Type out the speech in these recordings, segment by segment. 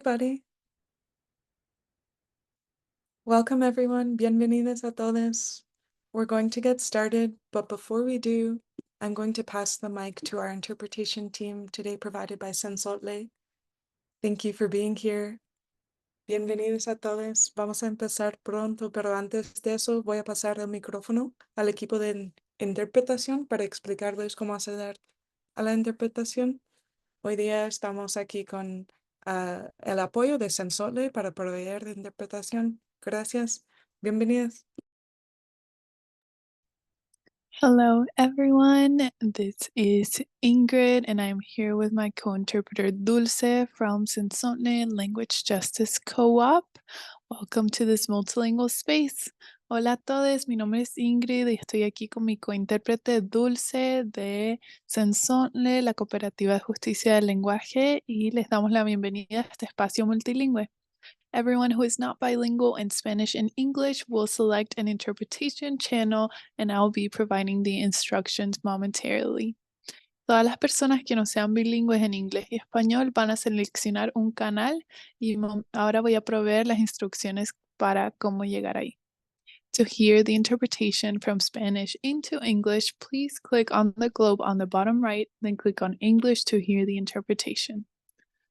Everybody. Welcome everyone. Bienvenidos a todos. We're going to get started, but before we do, I'm going to pass the mic to our interpretation team today provided by Sensotle. Thank you for being here. Bienvenidos a todos. Vamos a empezar pronto, pero antes de eso voy a pasar el micrófono al equipo de interpretación para explicarles cómo acceder a la interpretación. Hoy día estamos aquí con el apoyo de Sensotle para proveer de interpretación. Gracias. Bienvenidos. Hello, everyone. This is Ingrid, and I'm here with my co-interpreter Dulce from Sensontle Language Justice Co-op. Welcome to this multilingual space. Hola a todos, mi nombre es Ingrid y estoy aquí con mi co-intérprete Dulce de Sensontle, la Cooperativa de Justicia del Lenguaje, y les damos la bienvenida a este espacio multilingüe. Everyone who is not bilingual in Spanish and English will select an interpretation channel and I'll be providing the instructions momentarily. Todas las personas que no sean bilingües en inglés y español van a seleccionar un canal y ahora voy a proveer las instrucciones para cómo llegar ahí. To hear the interpretation from Spanish into English, please click on the globe on the bottom right, then click on English to hear the interpretation.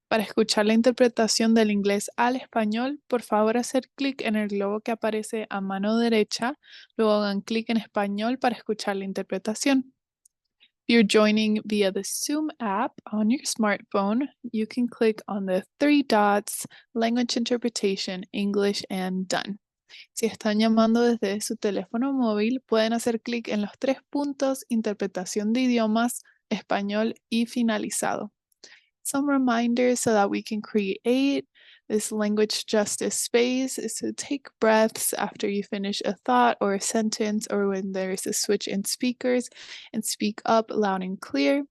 Para escuchar la interpretación del inglés al español, por favor hacer clic en el globo que aparece a mano derecha, luego hagan clic en español para escuchar la interpretación. If you're joining via the Zoom app on your smartphone, you can click on the 3 dots, Language Interpretation, English, and Done. Si están llamando desde su teléfono móvil, pueden hacer clic en los 3 puntos, Interpretación de idiomas, Español y Finalizado. Some reminders so that we can create this language justice space is to take breaths after you finish a thought or a sentence or when there is a switch in speakers and speak up loud and clear.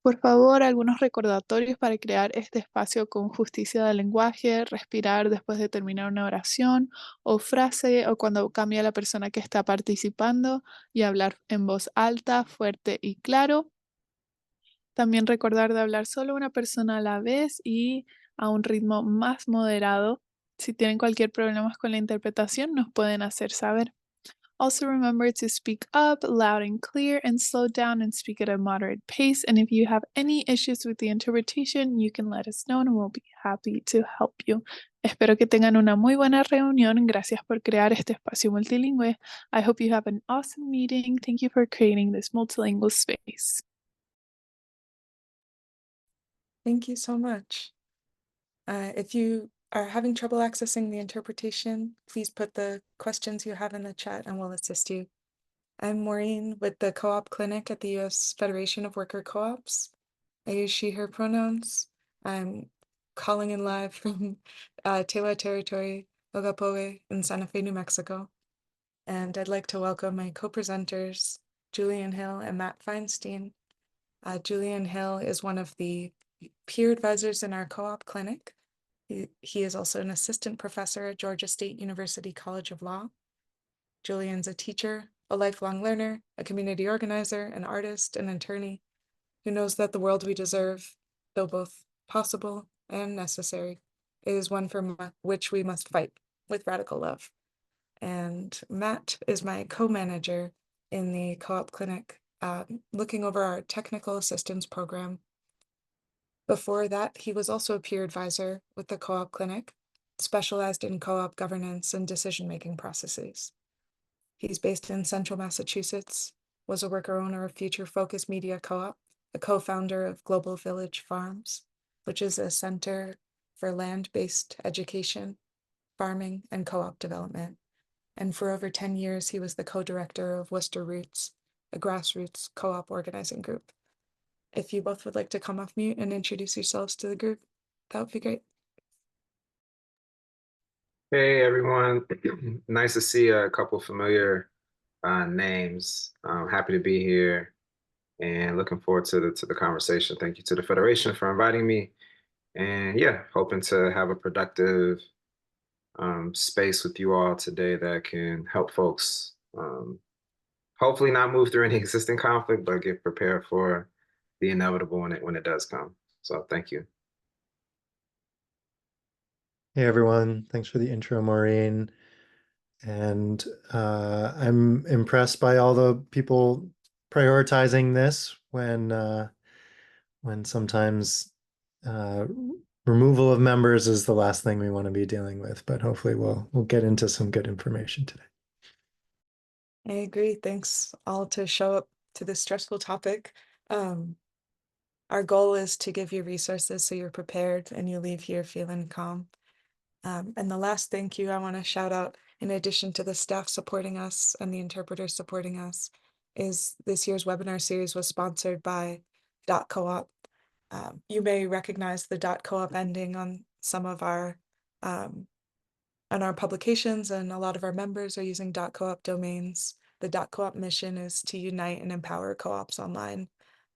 Por favor, algunos recordatorios para crear este espacio con justicia del lenguaje, respirar después de terminar una oración o frase o cuando cambia la persona que está participando y hablar en voz alta, fuerte y claro. También recordar de hablar solo una persona a la vez y a un ritmo más moderado. Si tienen cualquier problema con la interpretación, nos pueden hacer saber. Also remember to speak up loud and clear and slow down and speak at a moderate pace. And if you have any issues with the interpretation, you can let us know and we'll be happy to help you. Espero que tengan una muy buena reunión. Gracias por crear este espacio multilingüe. I hope you have an awesome meeting. Thank you for creating this multilingual space. Thank you so much. If you are having trouble accessing the interpretation, please put the questions you have in the chat and we'll assist you. I'm Maureen with the Co-op Clinic at the U.S. Federation of Worker Co-ops. I use she, her pronouns. I'm calling in live from Tewa Territory, Ogapowe in Santa Fe, New Mexico. And I'd like to welcome my co-presenters, Julian Hill and Matt Feinstein. Julian Hill is one of the peer advisors in our co-op clinic. He is also an assistant professor at Georgia State University College of Law. Julian's a teacher, a lifelong learner, a community organizer, an artist, an attorney who knows that the world we deserve, though both possible and necessary, is one for which we must fight with radical love. And Matt is my co-manager in the co-op clinic, looking over our technical assistance program. Before that, he was also a peer advisor with the co-op clinic, specialized in co-op governance and decision-making processes. He's based in Central Massachusetts, was a worker owner of Future Focus Media Co-op, a co-founder of Global Village Farms, which is a center for land-based education, farming, and co-op development. And for over 10 years, he was the co-director of Worcester Roots, a grassroots co-op organizing group. If you both would like to come off mute and introduce yourselves to the group, that would be great. Hey everyone, nice to see a couple familiar names. Happy to be here and looking forward to the conversation. Thank you to the Federation for inviting me. And yeah, hoping to have a productive space with you all today that can help folks hopefully not move through any existing conflict, but get prepared for the inevitable when it does come. So thank you. Hey everyone, thanks for the intro, Maureen. And I'm impressed by all the people prioritizing this when sometimes uh, removal of members is the last thing we want to be dealing with. But hopefully we'll get into some good information today. I agree. Thanks all to show up to this stressful topic. Our goal is to give you resources so you're prepared and you leave here feeling calm. And the last thank you I want to shout out, in addition to the staff supporting us and the interpreters supporting us, is this year's webinar series was sponsored by Dot Co-op. You may recognize the Dot Co-op ending on some of our on our publications, and a lot of our members are using .coop domains. The .coop mission is to unite and empower co-ops online,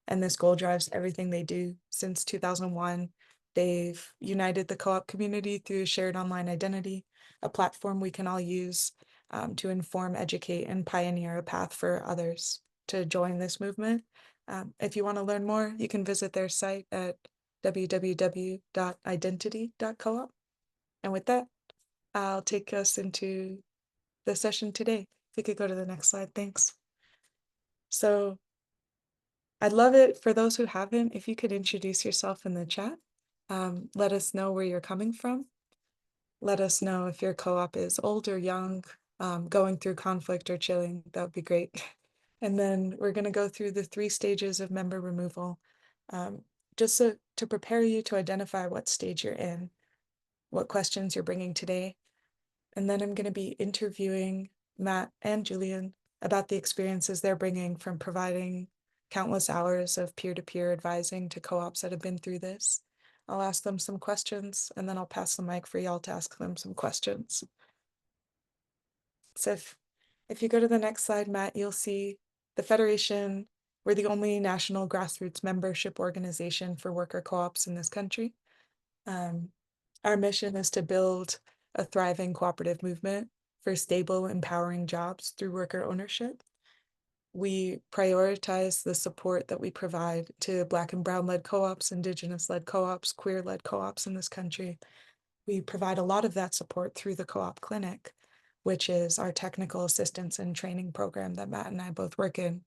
and this goal drives everything they do. Since 2001, they've united the co-op community through a shared online identity, a platform we can all use to inform, educate, and pioneer a path for others to join this movement. If you want to learn more, you can visit their site at www.identity.coop. And with that, I'll take us into the session today. If we could go to the next slide, thanks. So I'd love it for those who haven't, if you could introduce yourself in the chat. Let us know where you're coming from. Let us know if your co-op is old or young, going through conflict or chilling. That would be great. And then we're going to go through the 3 stages of member removal, just to prepare you to identify what stage you're in, what questions you're bringing today. And then I'm going to be interviewing Matt and Julian about the experiences they're bringing from providing countless hours of peer-to-peer advising to co-ops that have been through this. I'll ask them some questions, and then I'll pass the mic for y'all to ask them some questions. So if you go to the next slide, Matt, you'll see the Federation. We're the only national grassroots membership organization for worker co-ops in this country. Our mission is to build a thriving cooperative movement for stable, empowering jobs through worker ownership. We prioritize the support that we provide to Black and Brown-led co-ops, Indigenous-led co-ops, queer-led co-ops in this country. We provide a lot of that support through the Co-op Clinic, which is our technical assistance and training program that Matt and I both work in.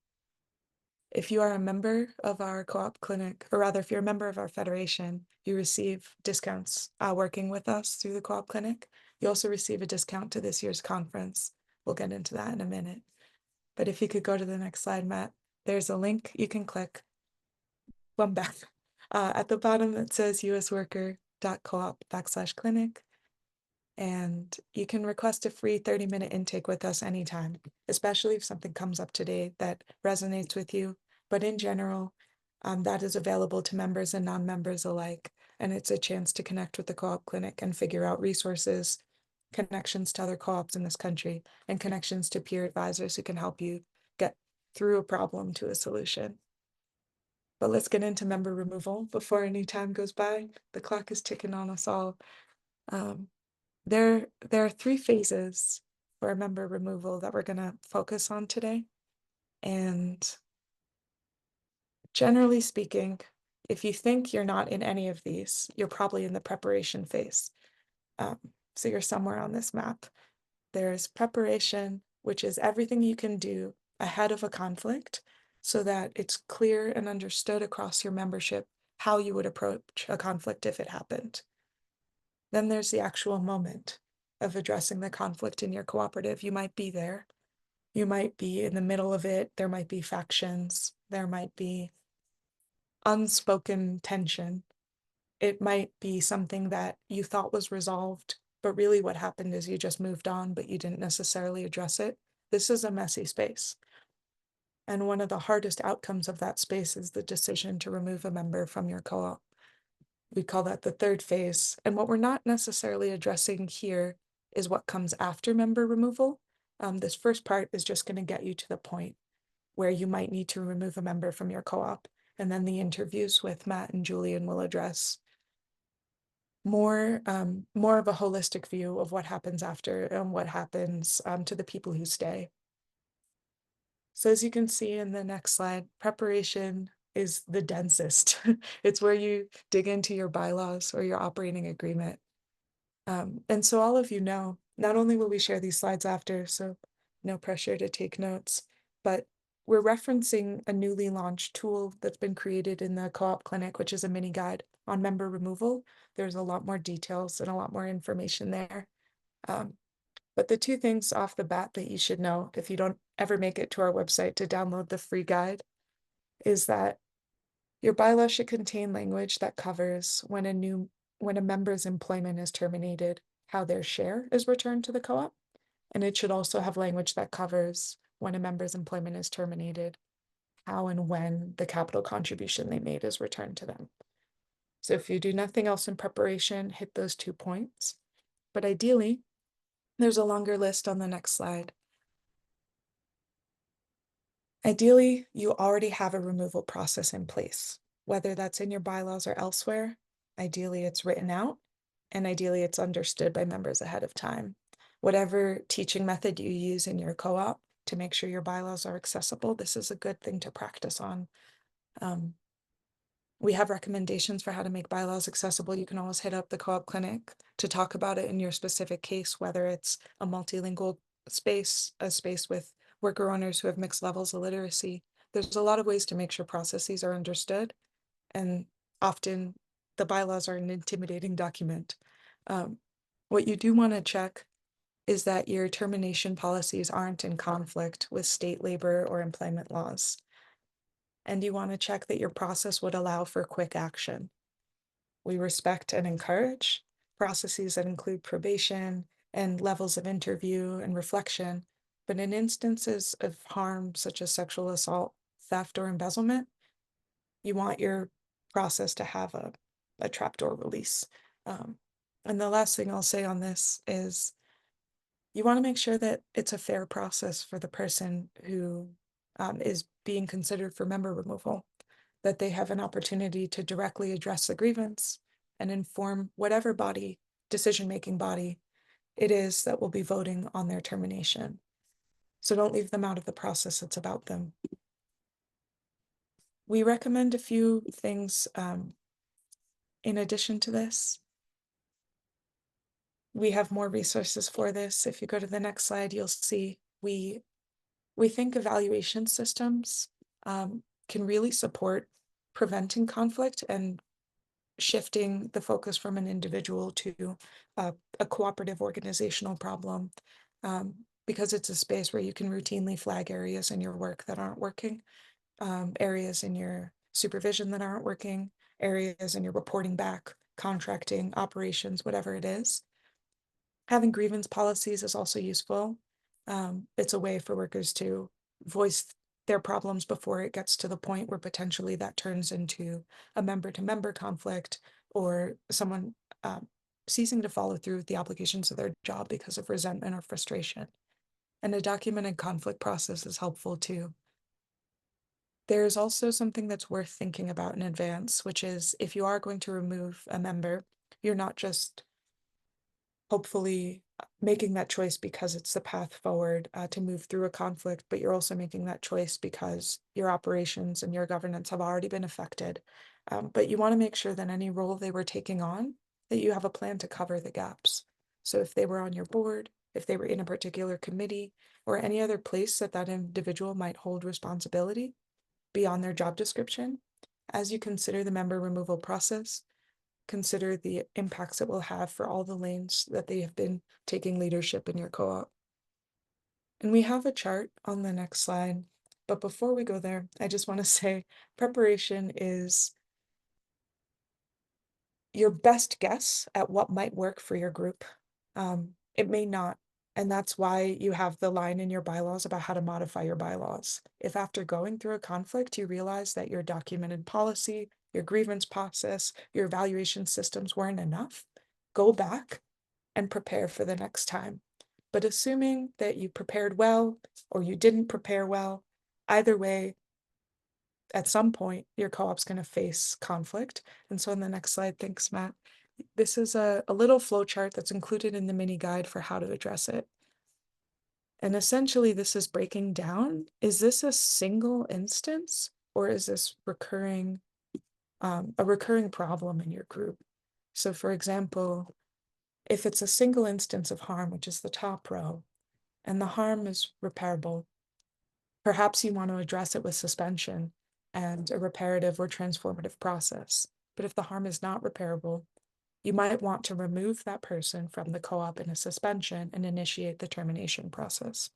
If you are a member of our co-op clinic, or rather, if you're a member of our federation, you receive discounts working with us through the co-op clinic. You also receive a discount to this year's conference. We'll get into that in a minute. But if you could go to the next slide, Matt, there's a link you can click. One back at the bottom that says usworker.coop/clinic. And you can request a free 30-minute intake with us anytime, especially if something comes up today that resonates with you. But in general, that is available to members and non-members alike. And it's a chance to connect with the co-op clinic and figure out resources, connections to other co-ops in this country, and connections to peer advisors who can help you get through a problem to a solution. But let's get into member removal before any time goes by. The clock is ticking on us all. There are 3 phases for member removal that we're going to focus on today. And generally speaking, if you think you're not in any of these, you're probably in the preparation phase. So you're somewhere on this map. There's preparation, which is everything you can do ahead of a conflict so that it's clear and understood across your membership how you would approach a conflict if it happened. Then there's the actual moment of addressing the conflict in your cooperative. You might be there. You might be in the middle of it. There might be factions. There might be unspoken tension. It might be something that you thought was resolved, but really what happened is you just moved on, but you didn't necessarily address it. This is a messy space. And one of the hardest outcomes of that space is the decision to remove a member from your co-op. We call that the 3rd phase. And what we're not necessarily addressing here is what comes after member removal. This first part is just going to get you to the point where you might need to remove a member from your co-op. And then the interviews with Matt and Julian will address more of a holistic view of what happens after and what happens to the people who stay. So as you can see in the next slide, preparation is the densest. It's where you dig into your bylaws or your operating agreement. And so all of you know, not only will we share these slides after, so no pressure to take notes, but we're referencing a newly launched tool that's been created in the Co-op Clinic, which is a mini guide on member removal. There's a lot more details and a lot more information there. But the two things off the bat that you should know if you don't ever make it to our website to download the free guide is that your bylaw should contain language that covers when a member's employment is terminated, how their share is returned to the co-op. And it should also have language that covers when a member's employment is terminated, how and when the capital contribution they made is returned to them. So if you do nothing else in preparation, hit those 2 points. But ideally, there's a longer list on the next slide. Ideally, you already have a removal process in place, whether that's in your bylaws or elsewhere. Ideally, it's written out, and ideally, it's understood by members ahead of time. Whatever teaching method you use in your co-op to make sure your bylaws are accessible, this is a good thing to practice on. We have recommendations for how to make bylaws accessible. You can always hit up the Co-op Clinic to talk about it in your specific case, whether it's a multilingual space, a space with worker owners who have mixed levels of literacy. There's a lot of ways to make sure processes are understood, and often the bylaws are an intimidating document. What you do want to check is that your termination policies aren't in conflict with state labor or employment laws. And you want to check that your process would allow for quick action. We respect and encourage processes that include probation and levels of interview and reflection, but in instances of harm such as sexual assault, theft, or embezzlement, you want your process to have a trapdoor release. And the last thing I'll say on this is you want to make sure that it's a fair process for the person who is being considered for member removal, that they have an opportunity to directly address the grievance and inform whatever body, decision-making body it is that will be voting on their termination. So don't leave them out of the process. It's about them. We recommend a few things in addition to this. We have more resources for this. If you go to the next slide, you'll see we think evaluation systems can really support preventing conflict and shifting the focus from an individual to a cooperative organizational problem, because it's a space where you can routinely flag areas in your work that aren't working, areas in your supervision that aren't working, areas in your reporting back, contracting, operations, whatever it is. Having grievance policies is also useful. It's a way for workers to voice their problems before it gets to the point where potentially that turns into a member-to-member conflict or someone ceasing to follow through with the obligations of their job because of resentment or frustration. And a documented conflict process is helpful too. There's also something that's worth thinking about in advance, which is if you are going to remove a member, you're not just hopefully making that choice because it's the path forward to move through a conflict, but you're also making that choice because your operations and your governance have already been affected. But you want to make sure that any role they were taking on, that you have a plan to cover the gaps. So if they were on your board, if they were in a particular committee, or any other place that that individual might hold responsibility beyond their job description, as you consider the member removal process, consider the impacts it will have for all the lanes that they have been taking leadership in your co-op. And we have a chart on the next slide, but before we go there, I just want to say preparation is your best guess at what might work for your group. It may not, and that's why you have the line in your bylaws about how to modify your bylaws. If after going through a conflict, you realize that your documented policy, your grievance process, your evaluation systems weren't enough, go back and prepare for the next time. But assuming that you prepared well or you didn't prepare well, either way, at some point, your co-op's going to face conflict. And so on the next slide, thanks, Matt. This is a little flow chart that's included in the mini guide for how to address it. And essentially, this is breaking down, is this a single instance or is this recurring, a recurring problem in your group? So for example, If it's a single instance of harm, which is the top row, and the harm is repairable, perhaps you want to address it with suspension and a reparative or transformative process. But if the harm is not repairable, you might want to remove that person from the co-op in a suspension and initiate the termination process.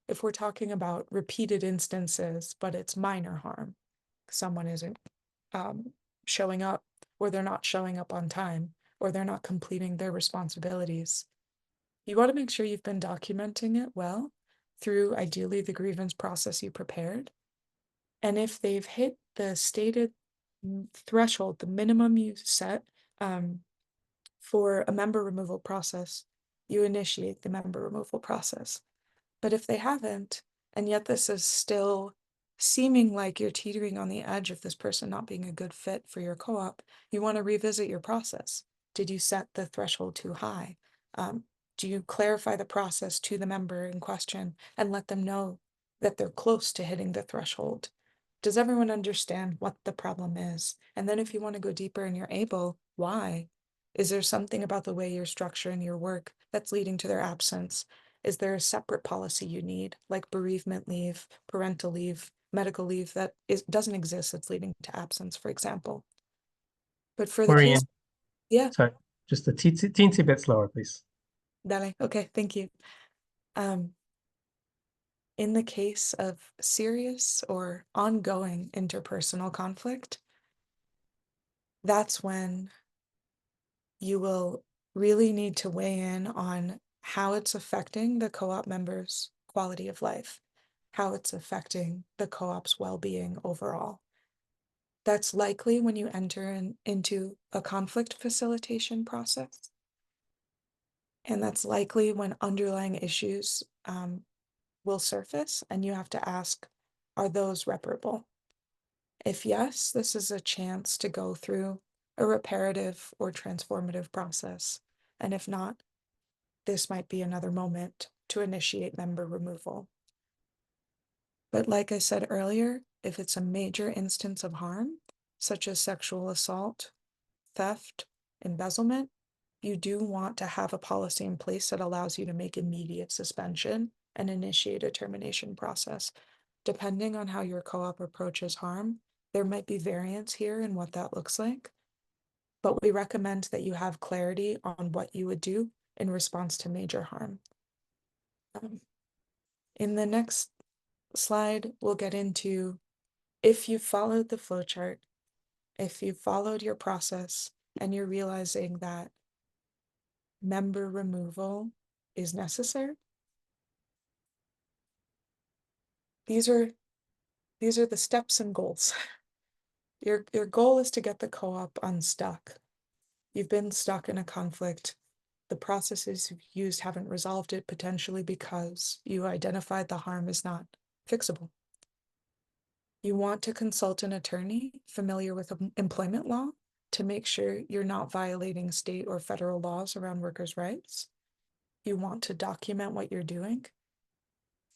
If we're talking about repeated instances, but it's minor harm, someone isn't showing up, or they're not showing up on time, or they're not completing their responsibilities, you want to make sure you've been documenting it well through ideally the grievance process you prepared. And if they've hit the stated threshold, the minimum you set for a member removal process, you initiate the member removal process. But if they haven't, and yet this is still seeming like you're teetering on the edge of this person not being a good fit for your co-op, you want to revisit your process. Did you set the threshold too high? Do you clarify the process to the member in question and let them know that they're close to hitting the threshold? Does everyone understand what the problem is? And then if you want to go deeper and you're able, why? Is there something about the way you're structuring your work that's leading to their absence? Is there a separate policy you need, like bereavement leave, parental leave, medical leave that doesn't exist that's leading to absence, for example? But for the case, Maureen, yeah, sorry, just a teensy bit slower, please. Dale, okay, thank you. In the case of serious or ongoing interpersonal conflict, that's when you will really need to weigh in on how it's affecting the co-op members' quality of life, how it's affecting the co-op's well-being overall. That's likely when you enter into a conflict facilitation process. And that's likely when underlying issues will surface and you have to ask, are those reparable? If yes, this is a chance to go through a reparative or transformative process. And if not, this might be another moment to initiate member removal. But like I said earlier, if it's a major instance of harm, such as sexual assault, theft, embezzlement, you do want to have a policy in place that allows you to make immediate suspension and initiate a termination process. Depending on how your co-op approaches harm, there might be variance here in what that looks like, but we recommend that you have clarity on what you would do in response to major harm. In the next slide, we'll get into if you followed the flowchart, if you followed your process and you're realizing that member removal is necessary. These are the steps and goals. Your goal is to get the co-op unstuck. You've been stuck in a conflict. The processes you've used haven't resolved it, potentially because you identified the harm is not fixable. You want to consult an attorney familiar with employment law to make sure you're not violating state or federal laws around workers' rights. You want to document what you're doing.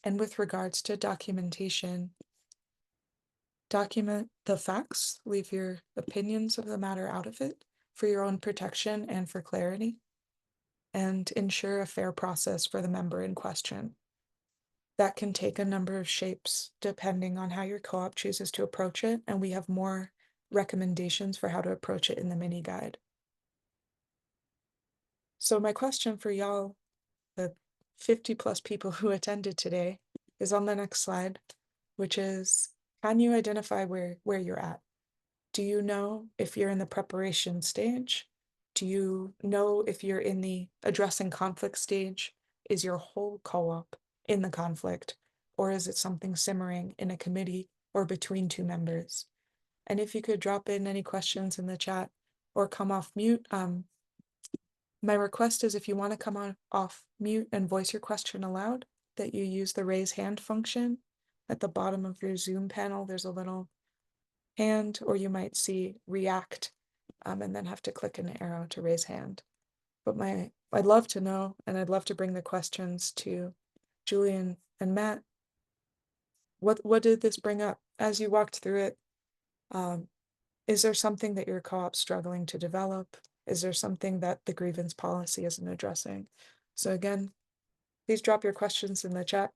And with regards to documentation, document the facts, leave your opinions of the matter out of it for your own protection and for clarity, and ensure a fair process for the member in question. That can take a number of shapes depending on how your co-op chooses to approach it, and we have more recommendations for how to approach it in the mini guide. So my question for y'all, the 50 plus people who attended today, is on the next slide, which is, can you identify where you're at? Do you know if you're in the preparation stage? Do you know if you're in the addressing conflict stage? Is your whole co-op in the conflict? Or is it something simmering in a committee or between two members? And if you could drop in any questions in the chat or come off mute, my request is if you want to come off mute and voice your question aloud, that you use the raise hand function. At the bottom of your Zoom panel, there's a little hand, or you might see react and then have to click an arrow to raise hand. But I'd love to know, and I'd love to bring the questions to Julian and Matt. What did this bring up as you walked through it? Is there something that your co-op's struggling to develop? Is there something that the grievance policy isn't addressing? So again, please drop your questions in the chat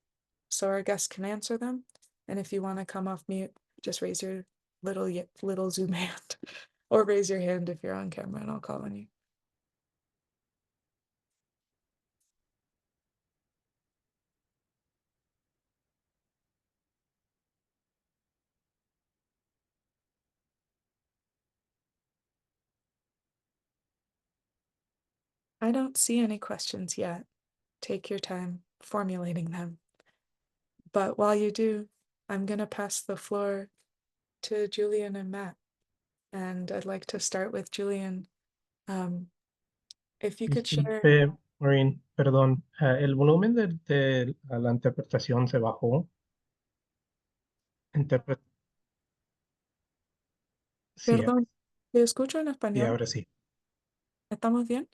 so our guests can answer them. And if you want to come off mute, just raise your little Zoom hand or raise your hand if you're on camera and I'll call on you. I don't see any questions yet. Take your time formulating them. But while you do, I'm going to pass the floor to Julian and Matt. And I'd like to start with Julian. If you could share. Disculpe, Maureen, perdón. El volumen de la interpretación se bajó. Interpre- sí, Perdón, ¿te escucho en sí, español? ahora sí. ¿Estamos bien?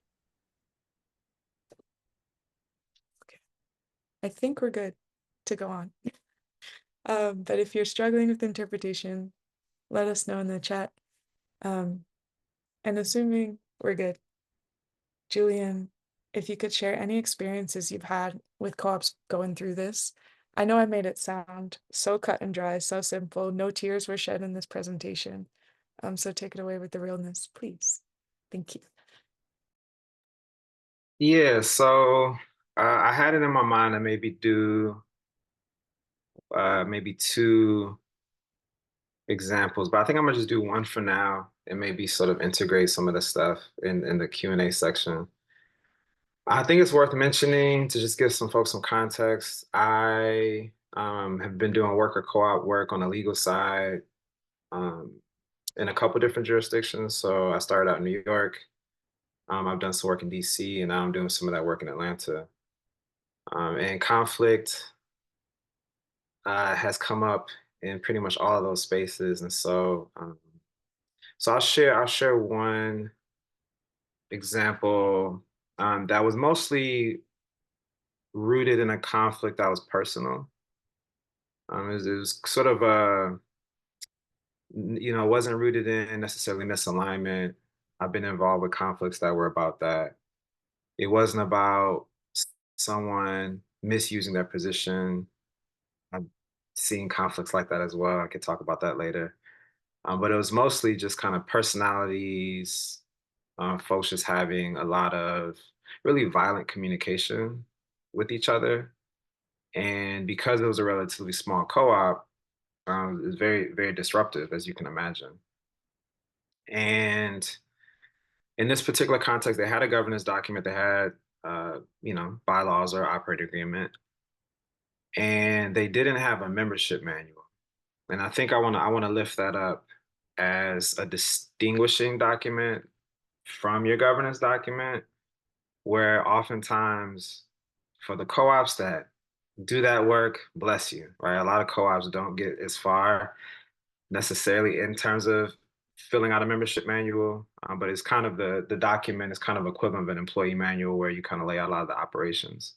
Okay. I think we're good to go on. But if you're struggling with interpretation, let us know in the chat. And assuming we're good, Julian, if you could share any experiences you've had with co-ops going through this. I know I made it sound so cut and dry, so simple. No tears were shed in this presentation. So take it away with the realness, please. Thank you. Yeah, so I had it in my mind to maybe do maybe two examples, but I think I'm gonna just do one for now and maybe sort of integrate some of the stuff in the Q&A section. I think it's worth mentioning to just give some folks some context. I have been doing worker co-op work on the legal side in a couple different jurisdictions. So I started out in New York. I've done some work in DC, and now I'm doing some of that work in Atlanta. And conflict has come up in pretty much all of those spaces. And so I'll share one example that was mostly rooted in a conflict that was personal. It was sort of it wasn't rooted in necessarily misalignment. I've been involved with conflicts that were about that. It wasn't about someone misusing their position. I've seen conflicts like that as well. I could talk about that later. But it was mostly just kind of personalities, folks just having a lot of really violent communication with each other. And because it was a relatively small co-op, it was very, very disruptive, as you can imagine. And in this particular context, they had a governance document, they had, bylaws or operating agreement, and they didn't have a membership manual. And I think I want to lift that up as a distinguishing document from your governance document, where oftentimes for the co-ops that do that work, bless you, right? A lot of co-ops don't get as far necessarily in terms of filling out a membership manual, but it's kind of the document is kind of equivalent of an employee manual where you kind of lay out a lot of the operations.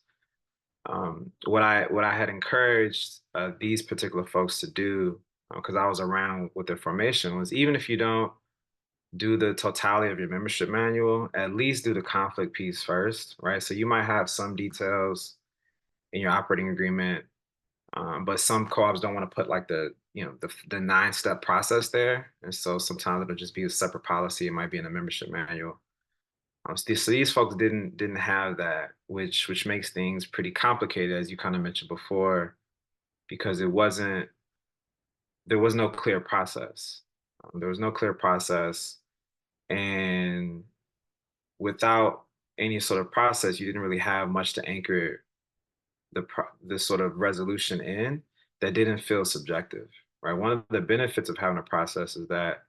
What I had encouraged these particular folks to do, because I was around with their formation, was even if you don't do the totality of your membership manual, at least do the conflict piece first, right? So you might have some details in your operating agreement, but some co-ops don't want to put like the 9-step process there, and so sometimes it'll just be a separate policy. It might be in a membership manual. So these folks didn't have that, which makes things pretty complicated, as you kind of mentioned before, because there was no clear process. There was no clear process, and without any sort of process, you didn't really have much to anchor the sort of resolution in that didn't feel subjective, right? One of the benefits of having a process is that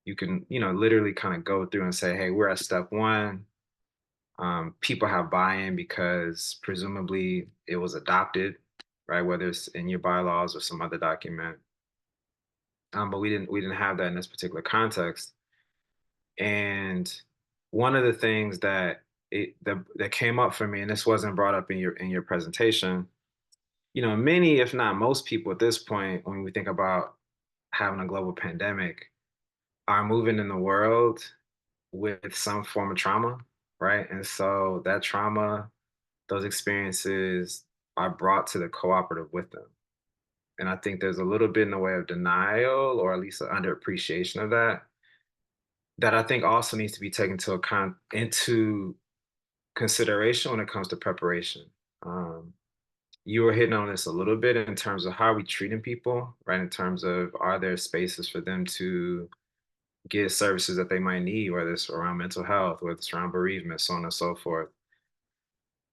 you can, literally kind of go through and say, hey, we're at step one. People have buy-in because presumably it was adopted, right? Whether it's in your bylaws or some other document. But we didn't have that in this particular context. And one of the things that came up for me, and this wasn't brought up in your presentation, many, if not most people at this point, when we think about having a global pandemic, are moving in the world with some form of trauma, right? And so that trauma, those experiences are brought to the cooperative with them. And I think there's a little bit in the way of denial or at least an underappreciation of that, that I think also needs to be taken into consideration when it comes to preparation. Um, you were hitting on this a little bit in terms of how are we treating people, right? In terms of are there spaces for them to get services that they might need, whether it's around mental health, whether it's around bereavement, so on and so forth.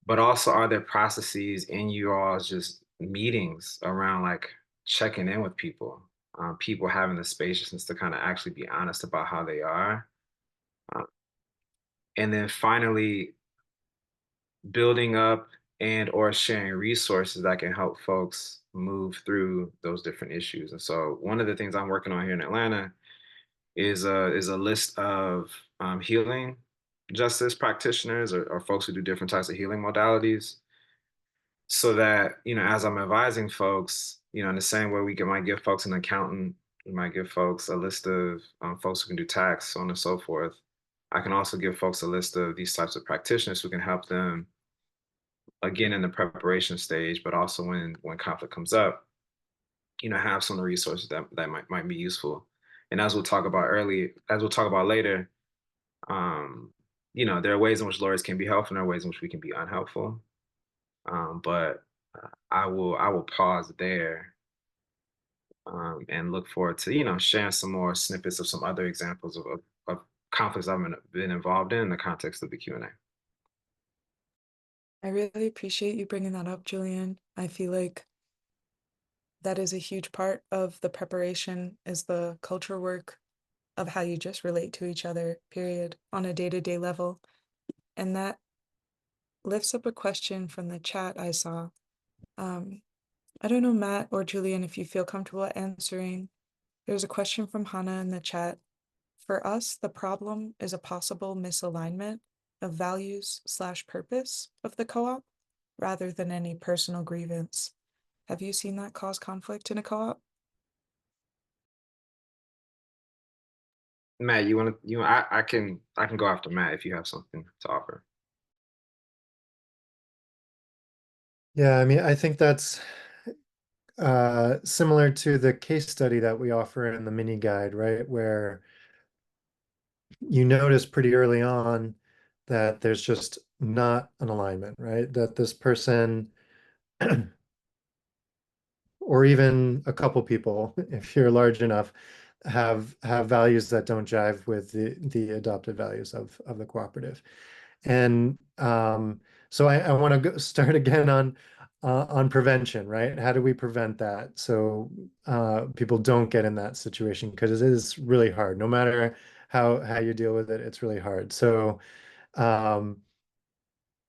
But also, are there processes in you all's just meetings around like checking in with people, people having the spaciousness to kind of actually be honest about how they are, uh, and then finally building up and or sharing resources that can help folks move through those different issues. And so, one of the things I'm working on here in Atlanta is a list of healing justice practitioners or folks who do different types of healing modalities so that as I'm advising folks, in the same way might give folks an accountant, we might give folks a list of folks who can do tax, so on and so forth. I can also give folks a list of these types of practitioners who can help them again in the preparation stage, but also when conflict comes up, have some of the resources that might be useful. And as we'll talk about later, um, there are ways in which lawyers can be helpful, and there are ways in which we can be unhelpful. But I will pause there and look forward to sharing some more snippets of some other examples of conflicts I've been involved in the context of the Q&A. I really appreciate you bringing that up, Julian. I feel like that is a huge part of the preparation is the culture work of how you just relate to each other, period, on a day-to-day level. And that lifts up a question from the chat I saw. I don't know, Matt or Julian, if you feel comfortable answering. There's a question from Hannah in the chat. For us, the problem is a possible misalignment of values/purpose of the co-op rather than any personal grievance. Have you seen that cause conflict in a co-op? Matt, I can go after Matt if you have something to offer. Yeah, I mean, I think that's similar to the case study that we offer in the mini guide, right? Where you notice pretty early on that there's just not an alignment, right? That this person, or even a couple people, if you're large enough, have values that don't jive with the adopted values of the cooperative. And so I want to start again on prevention, right? How do we prevent that so people don't get in that situation? Because it is really hard. No matter how you deal with it, it's really hard. So um,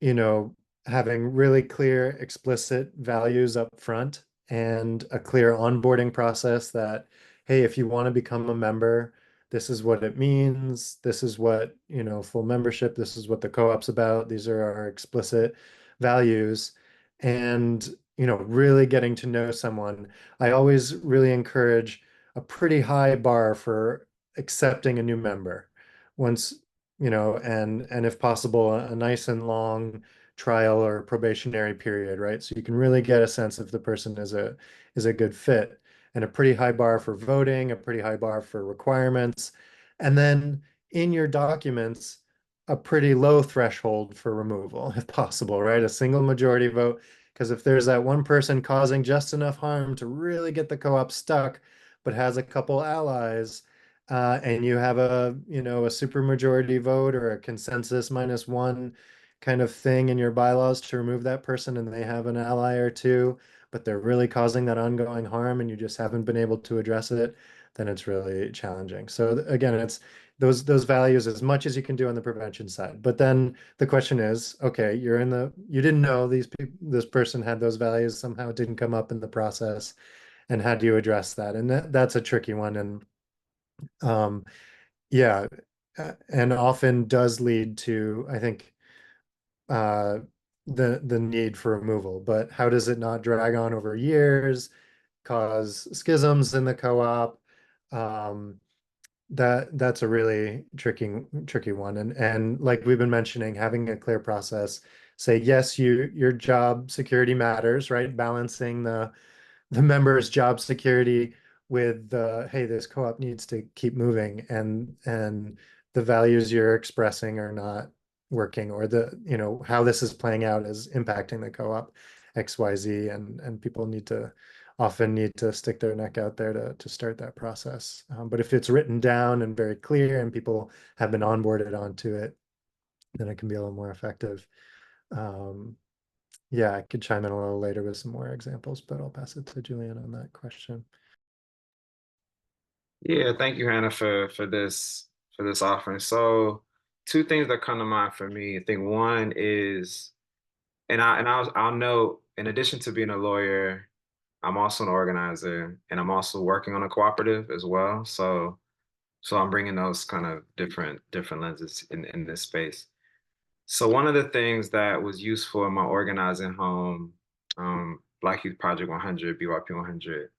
you know, having really clear, explicit values up front and a clear onboarding process that, hey, if you want to become a member, this is what it means. This is what, full membership, this is what the co-op's about. These are our explicit values. And, really getting to know someone. I always really encourage a pretty high bar for accepting a new member. Once and if possible, a nice and long trial or probationary period, right? So you can really get a sense if the person is a good fit, and a pretty high bar for voting, a pretty high bar for requirements, and then in your documents, a pretty low threshold for removal, if possible, right? A single majority vote, because if there's that one person causing just enough harm to really get the co-op stuck, but has a couple allies and you have a supermajority vote or a consensus -1 kind of thing in your bylaws to remove that person, and they have an ally or two, but they're really causing that ongoing harm, and you just haven't been able to address it, then it's really challenging. So again, it's those values as much as you can do on the prevention side. But then the question is, okay, you didn't know this person had those values, somehow it didn't come up in the process, and how do you address that? And that's a tricky one. And um, yeah, and often does lead to, I think, uh, the need for removal. But how does it not drag on over years, cause schisms in the co-op, um, that's a really tricky one. And like we've been mentioning, having a clear process, say, yes, your job security matters, right? Balancing the members' job security with hey, this co-op needs to keep moving, and the values you're expressing are not working, or how this is playing out is impacting the co-op XYZ, and people often need to stick their neck out there to start that process. But if it's written down and very clear and people have been onboarded onto it, then it can be a little more effective. Um, yeah, I could chime in a little later with some more examples, but I'll pass it to Julian on that question. Yeah, thank you, Hannah, for this offering. So, two things that come to mind for me. I think one is, I'll note, in addition to being a lawyer, I'm also an organizer, and I'm also working on a cooperative as well. So I'm bringing those kind of different lenses in this space. So one of the things that was useful in my organizing home, Black Youth Project 100, BYP 100,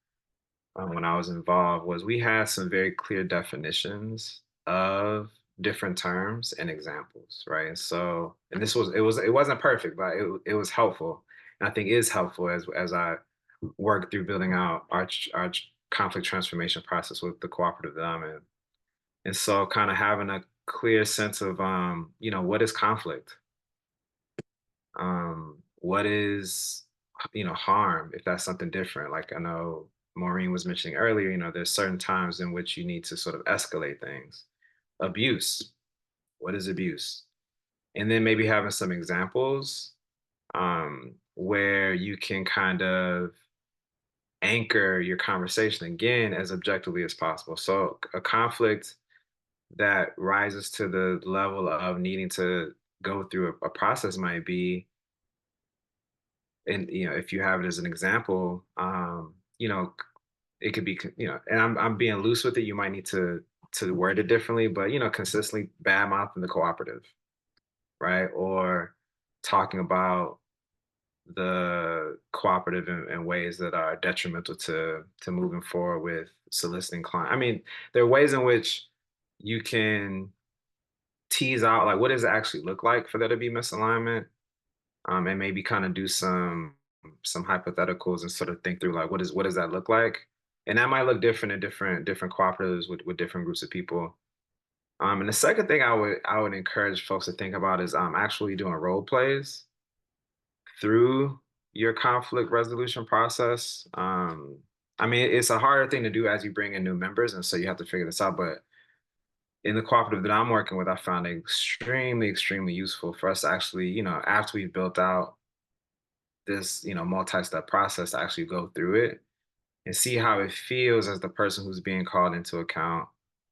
when I was involved, was we had some very clear definitions of different terms and examples, right? So, and it wasn't perfect, but it was helpful, and I think is helpful as I work through building out our conflict transformation process with the cooperative that I'm in. And so, kind of having a clear sense of, what is conflict? What is, harm, if that's something different? Like I know Maureen was mentioning earlier, there's certain times in which you need to sort of escalate things. Abuse, what is abuse? And then maybe having some examples where you can kind of anchor your conversation again as objectively as possible. So a conflict that rises to the level of needing to go through a process might be, and if you have it as an example, it could be, and I'm being loose with it. You might need to word it differently, but consistently bad mouthing the cooperative, right? Or talking about the cooperative in ways that are detrimental to moving forward with soliciting client. I mean, there are ways in which you can tease out, like, what does it actually look like for there to be misalignment, and maybe kind of do some hypotheticals and sort of think through, like, what does that look like, and that might look different in different cooperatives with different groups of people. And the second thing I would encourage folks to think about is actually doing role plays through your conflict resolution process. I mean, it's a harder thing to do as you bring in new members, and so you have to figure this out. But in the cooperative that I'm working with, I found it extremely useful for us to actually, after we've built out this, multi-step process, to actually go through it and see how it feels as the person who's being called into account,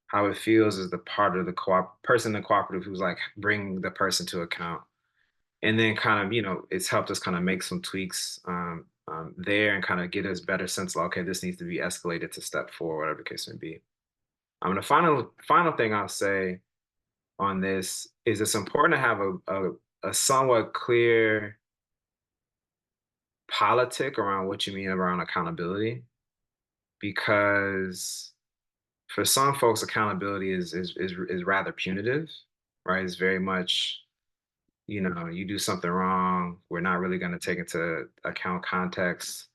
how it feels as the part of the person in the cooperative who's like bringing the person to account. And then kind of, it's helped us kind of make some tweaks there and kind of get us better sense of, okay, this needs to be escalated to step 4, whatever the case may be. The final thing I'll say on this is it's important to have a somewhat clear politic around what you mean around accountability, because for some folks accountability is rather punitive, right? It's very much, you do something wrong, we're not really going to take into account context.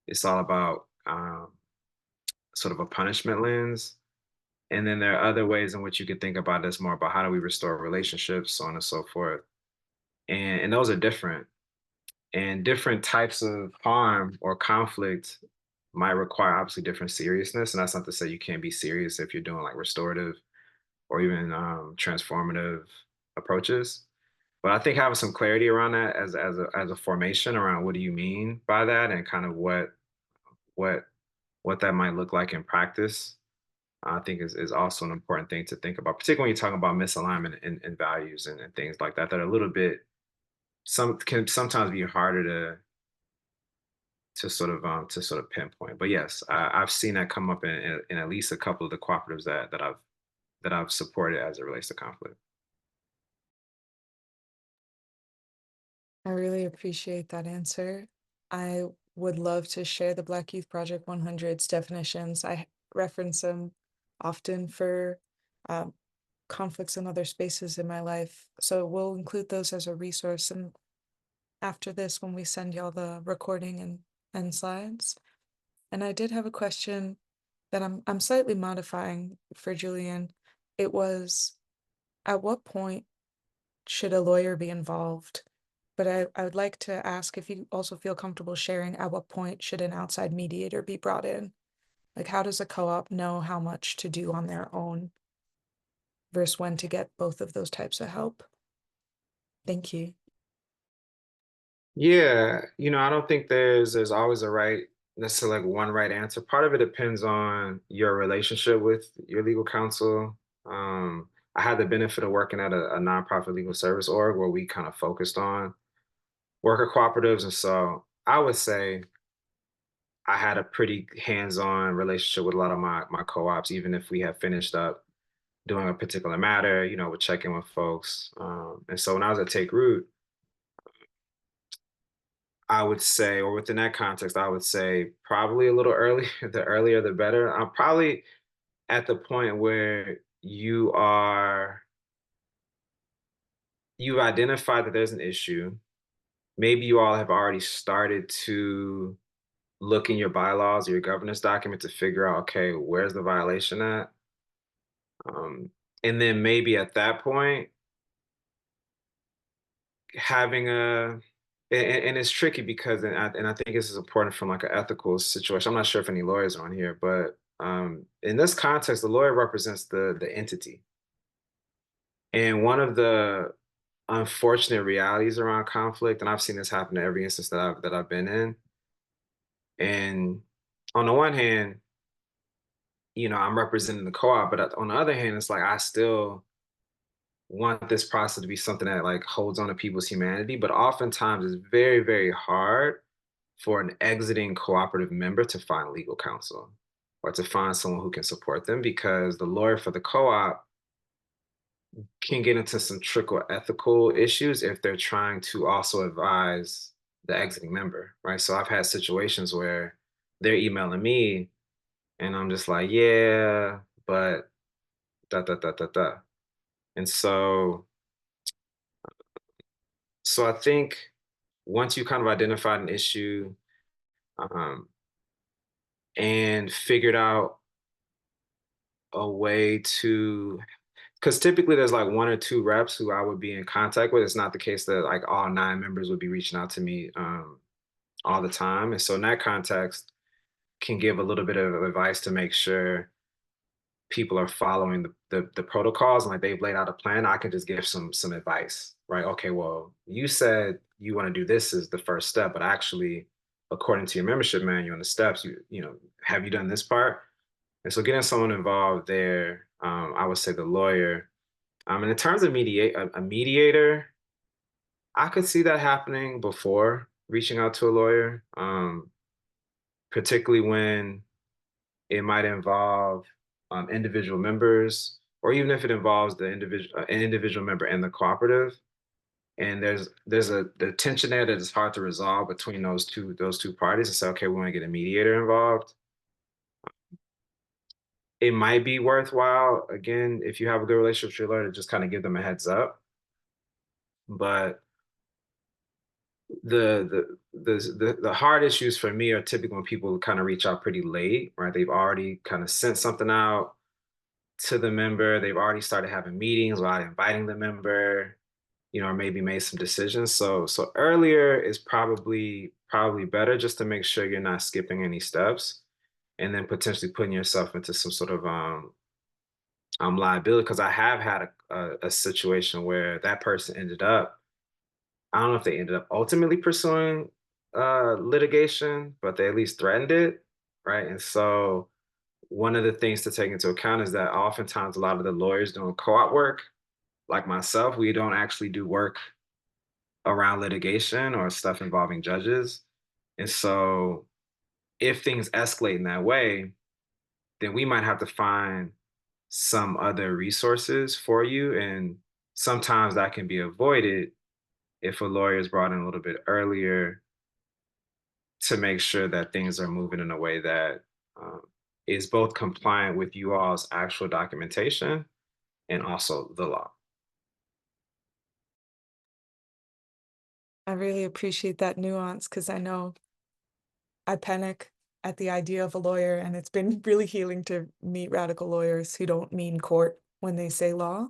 It's all about sort of a punishment lens. And then there are other ways in which you could think about this more about how do we restore relationships, so on and so forth. And those are different. And different types of harm or conflict might require obviously different seriousness. And that's not to say you can't be serious if you're doing like restorative or even transformative approaches. But I think having some clarity around that as a formation around what do you mean by that, and kind of what what that might look like in practice, I think is also an important thing to think about, particularly when you're talking about misalignment in values and things like that that are a little bit, some can sometimes be harder to sort of pinpoint. But yes, I've seen that come up in at least a couple of the cooperatives that I've supported as it relates to conflict. I really appreciate that answer. I would love to share the Black Youth Project 100's definitions. I reference them often for conflicts in other spaces in my life. So we'll include those as a resource. And after this, when we send y'all the recording and slides. And I did have a question that I'm slightly modifying for Julian. It was, at what point should a lawyer be involved? But I would like to ask if you also feel comfortable sharing at what point should an outside mediator be brought in? Like, how does a co-op know how much to do on their own versus when to get both of those types of help? Thank you. Yeah, I don't think there's always a right, necessarily like one right answer. Part of it depends on your relationship with your legal counsel. I had the benefit of working at a nonprofit legal service org where we kind of focused on worker cooperatives, and so I would say I had a pretty hands-on relationship with a lot of my co-ops, even if we had finished up doing a particular matter, would check in with folks. And so when I was at Take Root, I would say, or within that context, I would say probably a little early. The earlier, the better. I'm probably at the point where you've identified that there's an issue. Maybe you all have already started to look in your bylaws or your governance document to figure out, okay, where's the violation at? Um, and then maybe at that point, having and it's tricky because and I think this is important from like an ethical situation. I'm not sure if any lawyers are on here, but in this context, the lawyer represents the entity. And one of the unfortunate realities around conflict, and I've seen this happen in every instance that I've been in. And on the one hand, I'm representing the co-op, but on the other hand, it's like I still want this process to be something that like holds on to people's humanity, but oftentimes it's very, very hard for an exiting cooperative member to find legal counsel or to find someone who can support them because the lawyer for the co-op can get into some trickle ethical issues if they're trying to also advise the exiting member, right? So I've had situations where they're emailing me and I'm just like, yeah, but da da da da da. And so I think once you kind of identified an issue um, and figured out a way to, because typically there's like one or two reps who I would be in contact with. It's not the case that like all 9 members would be reaching out to me all the time. And so in that context, can give a little bit of advice to make sure people are following the protocols and like they've laid out a plan. I can just give some advice, right? Okay, well, you said you want to do this as the first step, but actually, according to your membership manual and the steps, have you done this part? And so getting someone involved there, I would say the lawyer. And in terms of a mediator, I could see that happening before reaching out to a lawyer, particularly when it might involve individual members, or even if it involves an individual member and the cooperative. And there's the tension there that is hard to resolve between those two parties. And say, okay, we want to get a mediator involved. It might be worthwhile, again, if you have a good relationship with your lawyer, to just kind of give them a heads up. But the hard issues for me are typically when people kind of reach out pretty late, right? They've already kind of sent something out to the member. They've already started having meetings without inviting the member, or maybe made some decisions. So earlier is probably better just to make sure you're not skipping any steps and then potentially putting yourself into some sort of liability. Because I have had a situation where that person ended up, I don't know if they ended up ultimately pursuing litigation, but they at least threatened it, right? And so one of the things to take into account is that oftentimes a lot of the lawyers doing co-op work, like myself, we don't actually do work around litigation or stuff involving judges. And so if things escalate in that way, then we might have to find some other resources for you. And sometimes that can be avoided if a lawyer is brought in a little bit earlier to make sure that things are moving in a way that is both compliant with you all's actual documentation and also the law. I really appreciate that nuance because I know I panic at the idea of a lawyer, and it's been really healing to meet radical lawyers who don't mean court when they say law.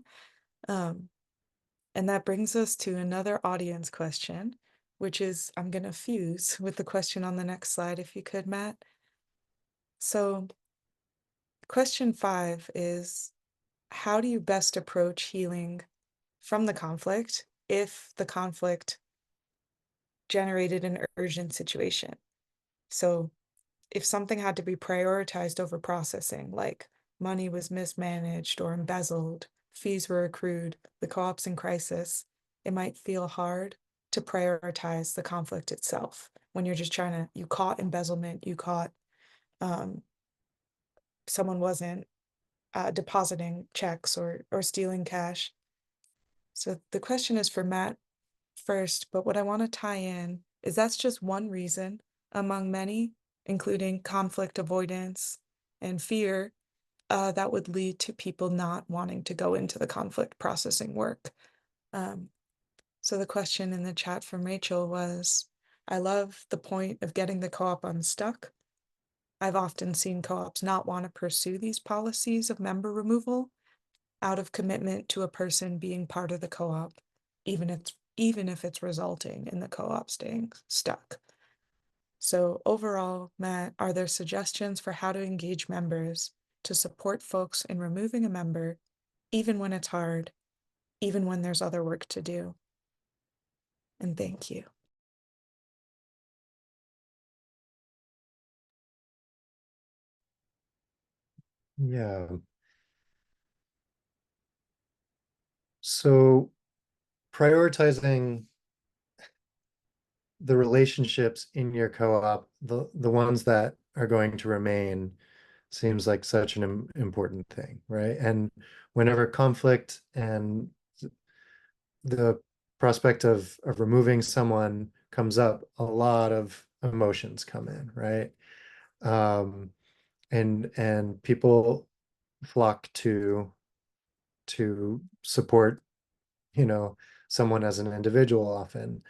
Um, and that brings us to another audience question, which is I'm going to fuse with the question on the next slide, if you could, Matt. So, question 5 is, how do you best approach healing from the conflict if the conflict generated an urgent situation? So, if something had to be prioritized over processing, like money was mismanaged or embezzled, fees were accrued, the co-op's in crisis, it might feel hard to prioritize the conflict itself when you're just trying to, you caught embezzlement, you caught um, someone wasn't depositing checks or stealing cash. So the question is for Matt first, but what I want to tie in is that's just one reason among many, including conflict avoidance and fear, that would lead to people not wanting to go into the conflict processing work. Um, so the question in the chat from Rachel was, I love the point of getting the co-op unstuck. I've often seen co-ops not want to pursue these policies of member removal out of commitment to a person being part of the co-op, even if it's resulting in the co-op staying stuck. So overall, Matt, are there suggestions for how to engage members to support folks in removing a member, even when it's hard, even when there's other work to do? And thank you. Yeah. So prioritizing the relationships in your co-op, the ones that are going to remain, seems like such an important thing, right? And whenever conflict and the prospect of removing someone comes up, a lot of emotions come in, right? Um, and people flock to support, you know, someone as an individual often.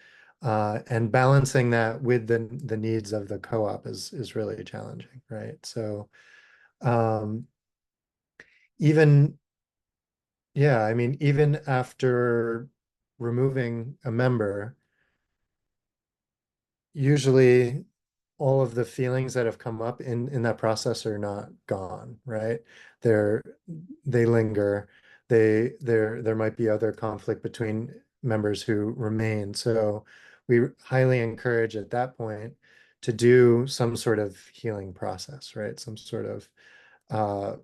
And balancing that with the needs of the co-op is really challenging, right? So um, even, yeah, I mean, even after removing a member, usually all of the feelings that have come up in that process are not gone, right? They're they linger. There might be other conflict between members who remain. So we highly encourage at that point to do some sort of healing process, right? Some sort of uh,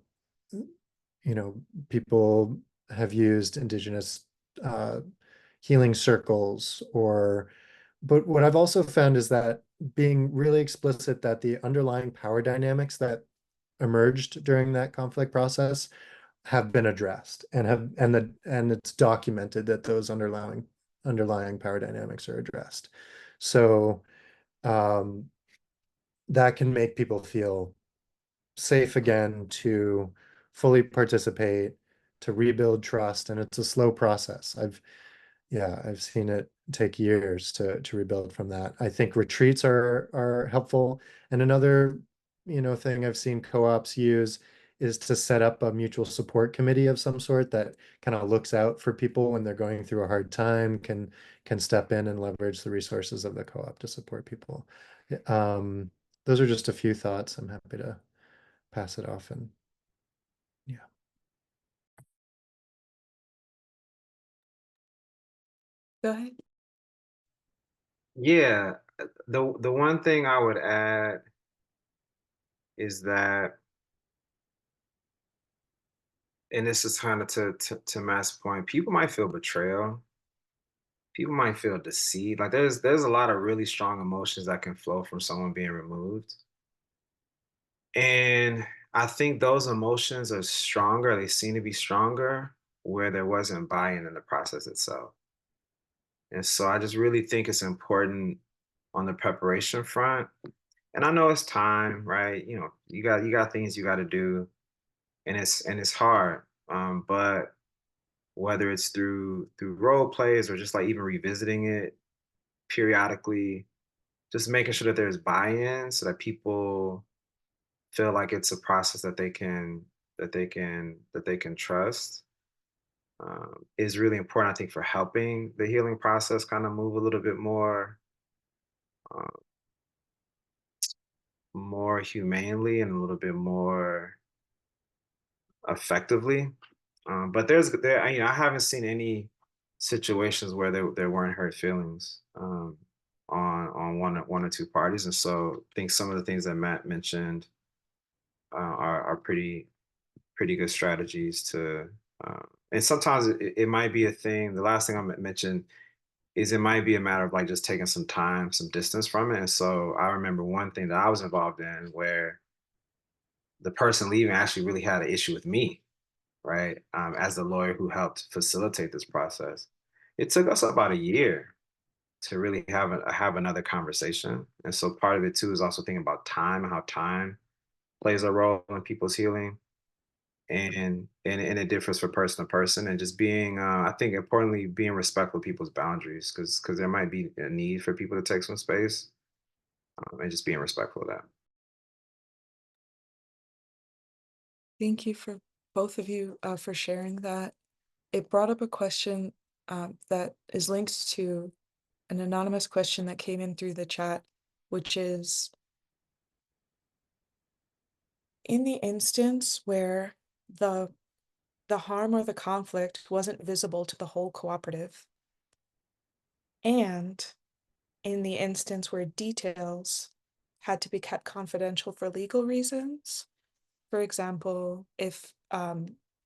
people have used indigenous uh, healing circles but what I've also found is that being really explicit that the underlying power dynamics that emerged during that conflict process have been addressed and it's documented that those underlying power dynamics are addressed. So um, that can make people feel safe again to fully participate, to rebuild trust, and it's a slow process. I've seen it take years to rebuild from that. I think retreats are helpful. And another, thing I've seen co-ops use is to set up a mutual support committee of some sort that kind of looks out for people when they're going through a hard time, can step in and leverage the resources of the co-op to support people. Um, those are just a few thoughts. I'm happy to pass it off and yeah. Go ahead. Yeah, the one thing I would add is that, and this is kind of to Matt's point, people might feel betrayal, people might feel deceived. Like there's a lot of really strong emotions that can flow from someone being removed. And I think those emotions are stronger, they seem to be stronger where there wasn't buy-in in the process itself. And so I just really think it's important on the preparation front And I know it's time, right? You know, you got things you got to do, and it's hard. But whether it's through role plays or just like even revisiting it periodically, just making sure that there's buy-in so that people feel like it's a process that they can trust, is really important, I think, for helping the healing process kind of move a little bit uh, more humanely and a little bit more effectively. But I haven't seen any situations where there weren't hurt feelings, on one or two parties, and so I think some of the things that Matt mentioned, are pretty good strategies to. And sometimes it might be a thing. The last thing I mentioned is it might be a matter of like just taking some time, some distance from it. And so I remember one thing that I was involved in where the person leaving actually really had an issue with me, right? As the lawyer who helped facilitate this process. It took us about a year to really have another conversation. And so part of it too is also thinking about time and how time plays a role in people's healing. And it differs for person to person, and just being, I think importantly, being respectful of people's boundaries, because there might be a need for people to take some space, and just being respectful of that. Thank you for both of you for sharing that. It brought up a question that is linked to an anonymous question that came in through the chat, which is in the instance where the the harm or the conflict wasn't visible to the whole cooperative, and in the instance where details had to be kept confidential for legal reasons. For example, if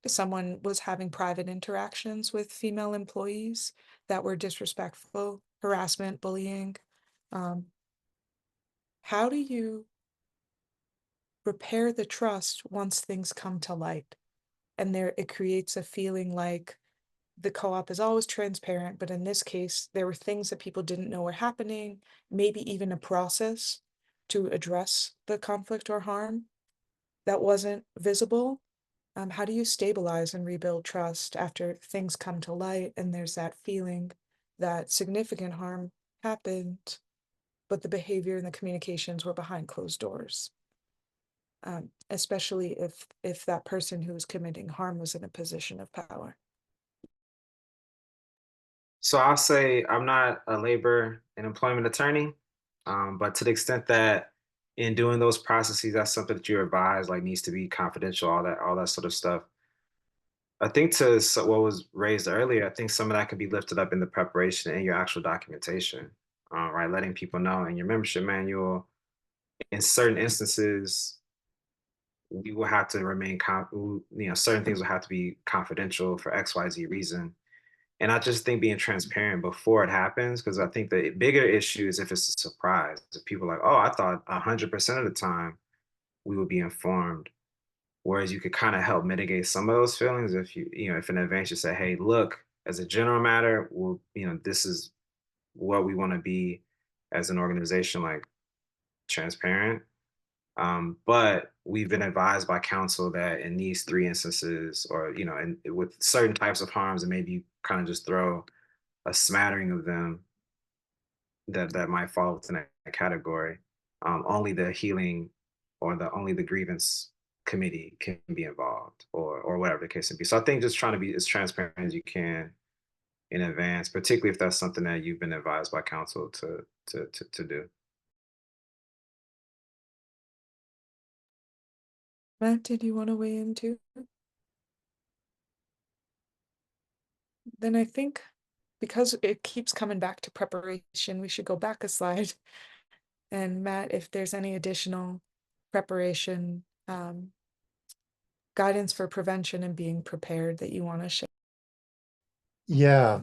someone was having private interactions with female employees that were disrespectful, harassment, bullying, um, how do you repair the trust once things come to light? And there, it creates a feeling like the co-op is always transparent, but in this case, there were things that people didn't know were happening, maybe even a process to address the conflict or harm that wasn't visible. How do you stabilize and rebuild trust after things come to light and there's that feeling that significant harm happened, but the behavior and the communications were behind closed doors? Especially if that person who was committing harm was in a position of power. So I'll say I'm not a labor and employment attorney, but to the extent that in doing those processes, that's something that you advise like needs to be confidential, all that sort of stuff. I think what was raised earlier, I think some of that could be lifted up in the preparation and your actual documentation, right? Letting people know in your membership manual, in certain instances, we will have to certain things will have to be confidential for XYZ reason. And I just think being transparent before it happens, because I think the bigger issue is if it's a surprise. If people are like, oh, I thought 100% of the time we would be informed. Whereas you could kind of help mitigate some of those feelings if if in advance you say, hey, look, as a general matter, this is what we want to be as an organization, like transparent. But we've been advised by counsel that in these three instances, or and with certain types of harms, and maybe you kind of just throw a smattering of them that might fall within that category. Only the healing or only the grievance committee can be involved, or whatever the case may be. So I think just trying to be as transparent as you can in advance, particularly if that's something that you've been advised by counsel to do. Matt, did you want to weigh in too? Then I think because it keeps coming back to preparation, we should go back a slide. And Matt, if there's any additional preparation, guidance for prevention and being prepared that you want to share. Yeah,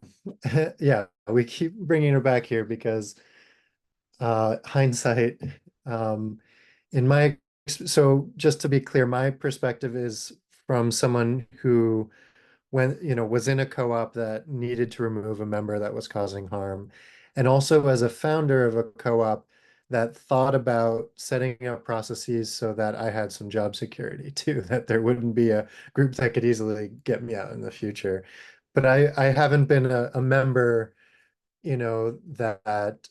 yeah, we keep bringing her back here because hindsight, um, in my, so just to be clear, my perspective is from someone who was in a co-op that needed to remove a member that was causing harm. And also as a founder of a co-op that thought about setting up processes so that I had some job security too, that there wouldn't be a group that could easily get me out in the future. But I haven't been a member, that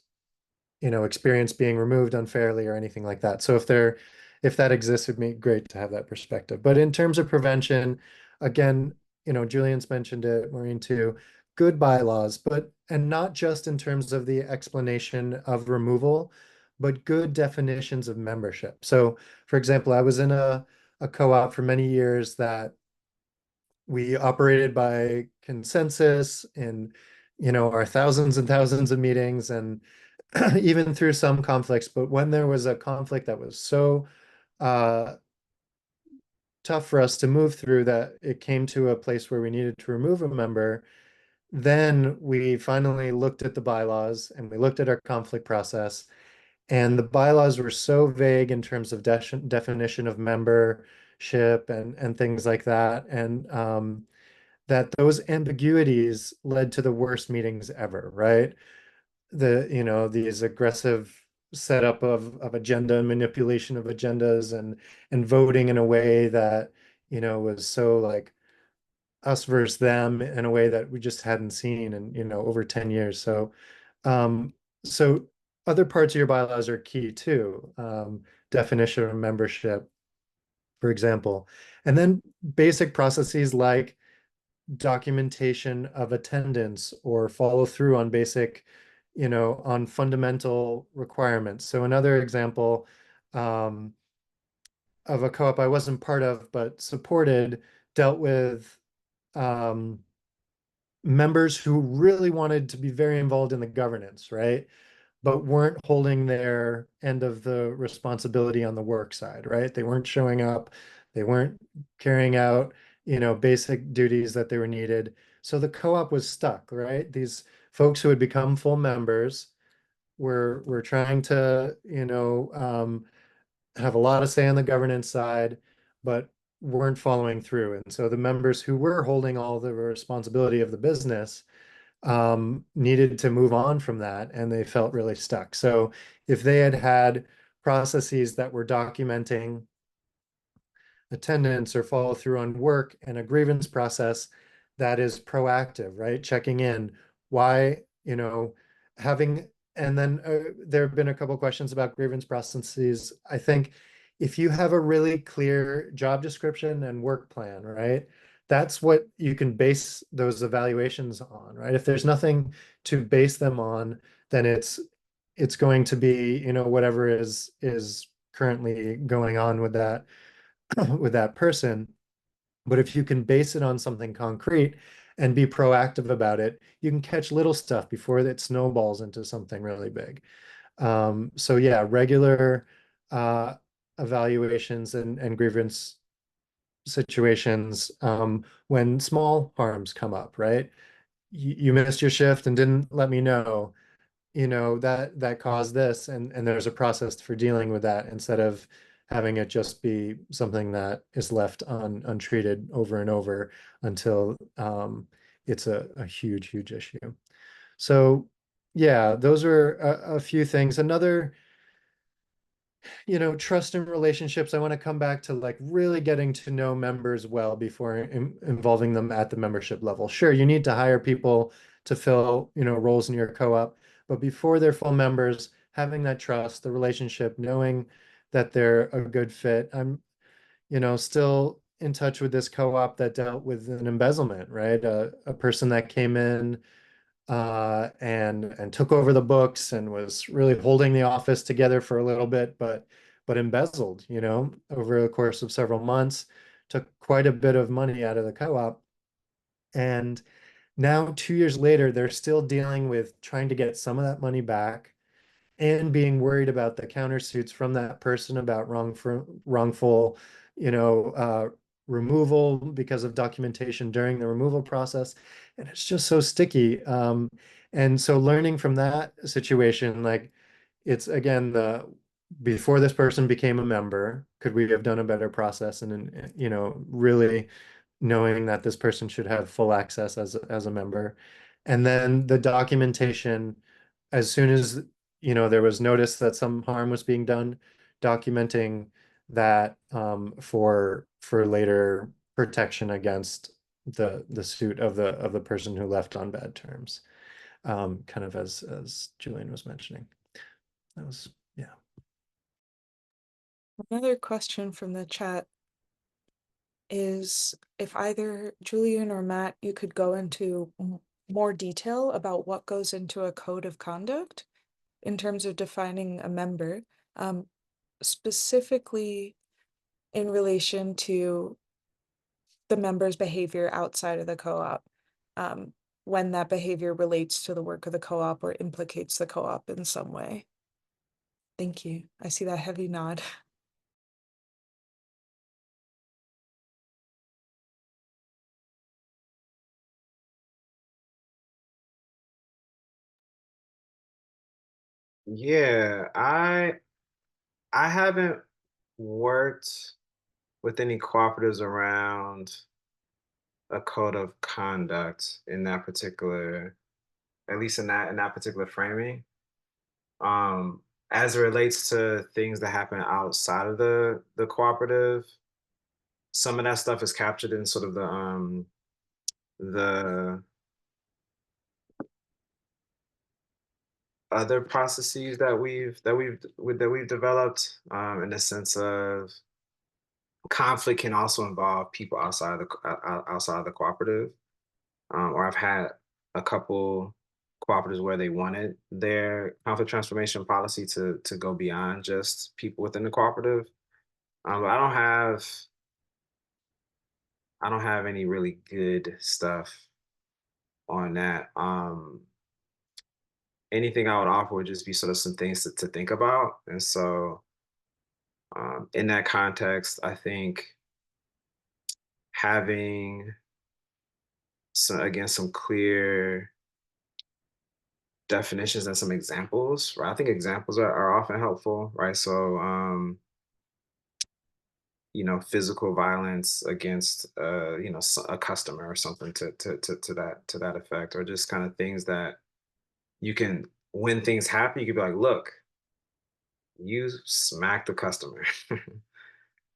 experience being removed unfairly or anything like that. So if that exists, it'd be great to have that perspective. But in terms of prevention, again, Julian's mentioned it, Maureen too, good bylaws, and not just in terms of the explanation of removal, but good definitions of membership. So for example, I was in a co-op for many years that we operated by consensus in, our thousands and thousands of meetings and even through some conflicts. But when there was a conflict that was so uh, tough for us to move through that it came to a place where we needed to remove a member, then we finally looked at the bylaws and we looked at our conflict process. And the bylaws were so vague in terms of definition of membership and things like that. And that those ambiguities led to the worst meetings ever, right? These aggressive setup of agenda and manipulation of agendas and voting in a way that, was so like us versus them in a way that we just hadn't seen in, over 10 years. Um, so other parts of your bylaws are key too. Definition of membership, for example, and then basic processes like documentation of attendance or follow through on basic, on fundamental requirements. So another example um, of a co-op I wasn't part of but supported dealt with um, members who really wanted to be very involved in the governance, right? But weren't holding their end of the responsibility on the work side, right? They weren't showing up, they weren't carrying out, basic duties that they were needed. So the co-op was stuck, right? These folks who had become full members were trying to, have a lot of say on the governance side, but weren't following through. And so the members who were holding all the responsibility of the business needed to move on from that and they felt really stuck. So if they had had processes that were documenting attendance or follow through on work and a grievance process that is proactive, right? Checking in, why, having, and then there have been a couple questions about grievance processes. I think if you have a really clear job description and work plan, right? That's what you can base those evaluations on, right? If there's nothing to base them on, then it's going to be, whatever is currently going on with that with that person. But if you can base it on something concrete and be proactive about it, you can catch little stuff before it snowballs into something really big. So yeah, regular uh, evaluations and grievance situations when small harms come up, right? You missed your shift and didn't let me know, that caused this and there's a process for dealing with that instead of having it just be something that is left untreated over and over until it's a huge issue. So yeah, those are a few things. Another, trust and relationships. I want to come back to like really getting to know members well before involving them at the membership level. Sure, you need to hire people to fill, roles in your co-op, but before they're full members, having that trust, the relationship, knowing that they're a good fit. I'm, still in touch with this co-op that dealt with an embezzlement, right? A person that came in and took over the books and was really holding the office together for a little bit, but embezzled, over the course of several months, took quite a bit of money out of the co-op. And now 2 years later, they're still dealing with trying to get some of that money back and being worried about the countersuits from that person about wrongful, removal because of documentation during the removal process. And it's just so sticky. And so learning from that situation, like it's again, before this person became a member, could we have done a better process and, really knowing that this person should have full access as a member. And then the documentation, as soon as there was notice that some harm was being done, documenting that for later protection against the suit of the person who left on bad terms. Kind of as Julian was mentioning. That was, yeah. Another question from the chat is if either Julian or Matt, you could go into more detail about what goes into a code of conduct in terms of defining a member, specifically in relation to the member's behavior outside of the co-op, when that behavior relates to the work of the co-op or implicates the co-op in some way. Thank you. I see that heavy nod. Yeah, I haven't worked with any cooperatives around a code of conduct in that particular, at least in that particular framing. Um, as it relates to things that happen outside of the cooperative, some of that stuff is captured in sort of the other processes that we've developed, in the sense of conflict can also involve people outside of the cooperative. Or I've had a couple cooperatives where they wanted their conflict transformation policy to go beyond just people within the cooperative. But I don't have any really good stuff on that. Anything I would offer would just be sort of some things to think about. And so, in that context, I think having some clear definitions and some examples, right? I think examples are often helpful, right? So, physical violence against, a customer or something to that effect, or just kind of things that you can, when things happen, you can be like, look, you smacked the customer,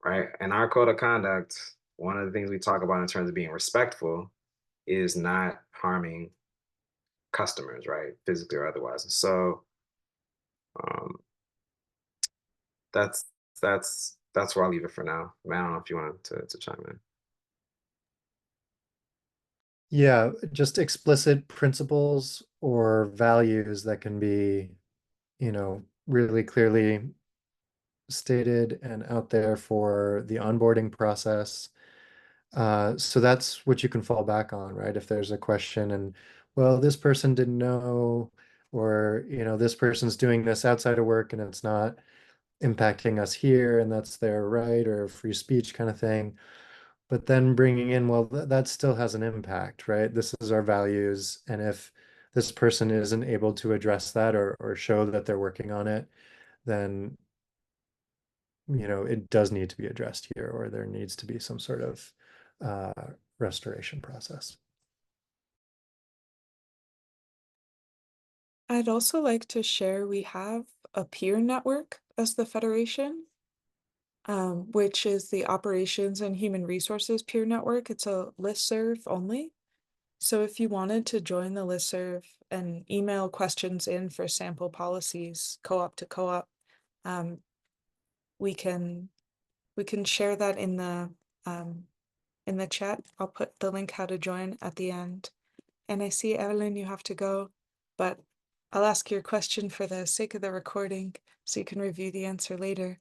right? And our code of conduct, one of the things we talk about in terms of being respectful is not harming customers, right? Physically or otherwise. And so, um, that's that's where I'll leave it for now. Man, I don't know if you wanted to chime in. Yeah, just explicit principles or values that can be, really clearly stated and out there for the onboarding process. So that's what you can fall back on, right? If there's a question and, well, this person didn't know, or, this person's doing this outside of work and it's not impacting us here, and that's their right or free speech kind of thing. But then bringing in, well, that still has an impact, right? This is our values. And if this person isn't able to address that or show that they're working on it, then, it does need to be addressed here, or there needs to be some sort of uh, restoration process. I'd also like to share we have a peer network as the Federation, which is the Operations and Human Resources Peer Network. It's a listserv only. So if you wanted to join the listserv and email questions in for sample policies, co-op to co-op, we can share that in the chat. I'll put the link how to join at the end. And I see, Evelyn, you have to go, but I'll ask your question for the sake of the recording so you can review the answer later.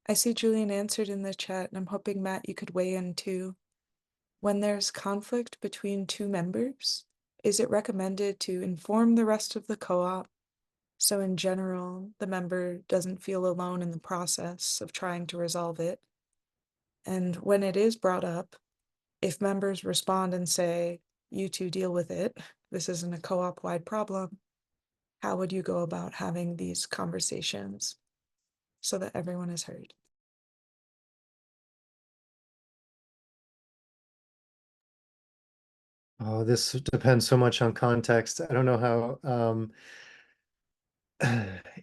I see Julian answered in the chat, and I'm hoping, Matt, you could weigh in too. When there's conflict between two members, is it recommended to inform the rest of the co-op so in general, the member doesn't feel alone in the process of trying to resolve it? And when it is brought up, if members respond and say, you two deal with it, this isn't a co-op wide problem, how would you go about having these conversations so that everyone is heard? Oh, this depends so much on context. I don't know how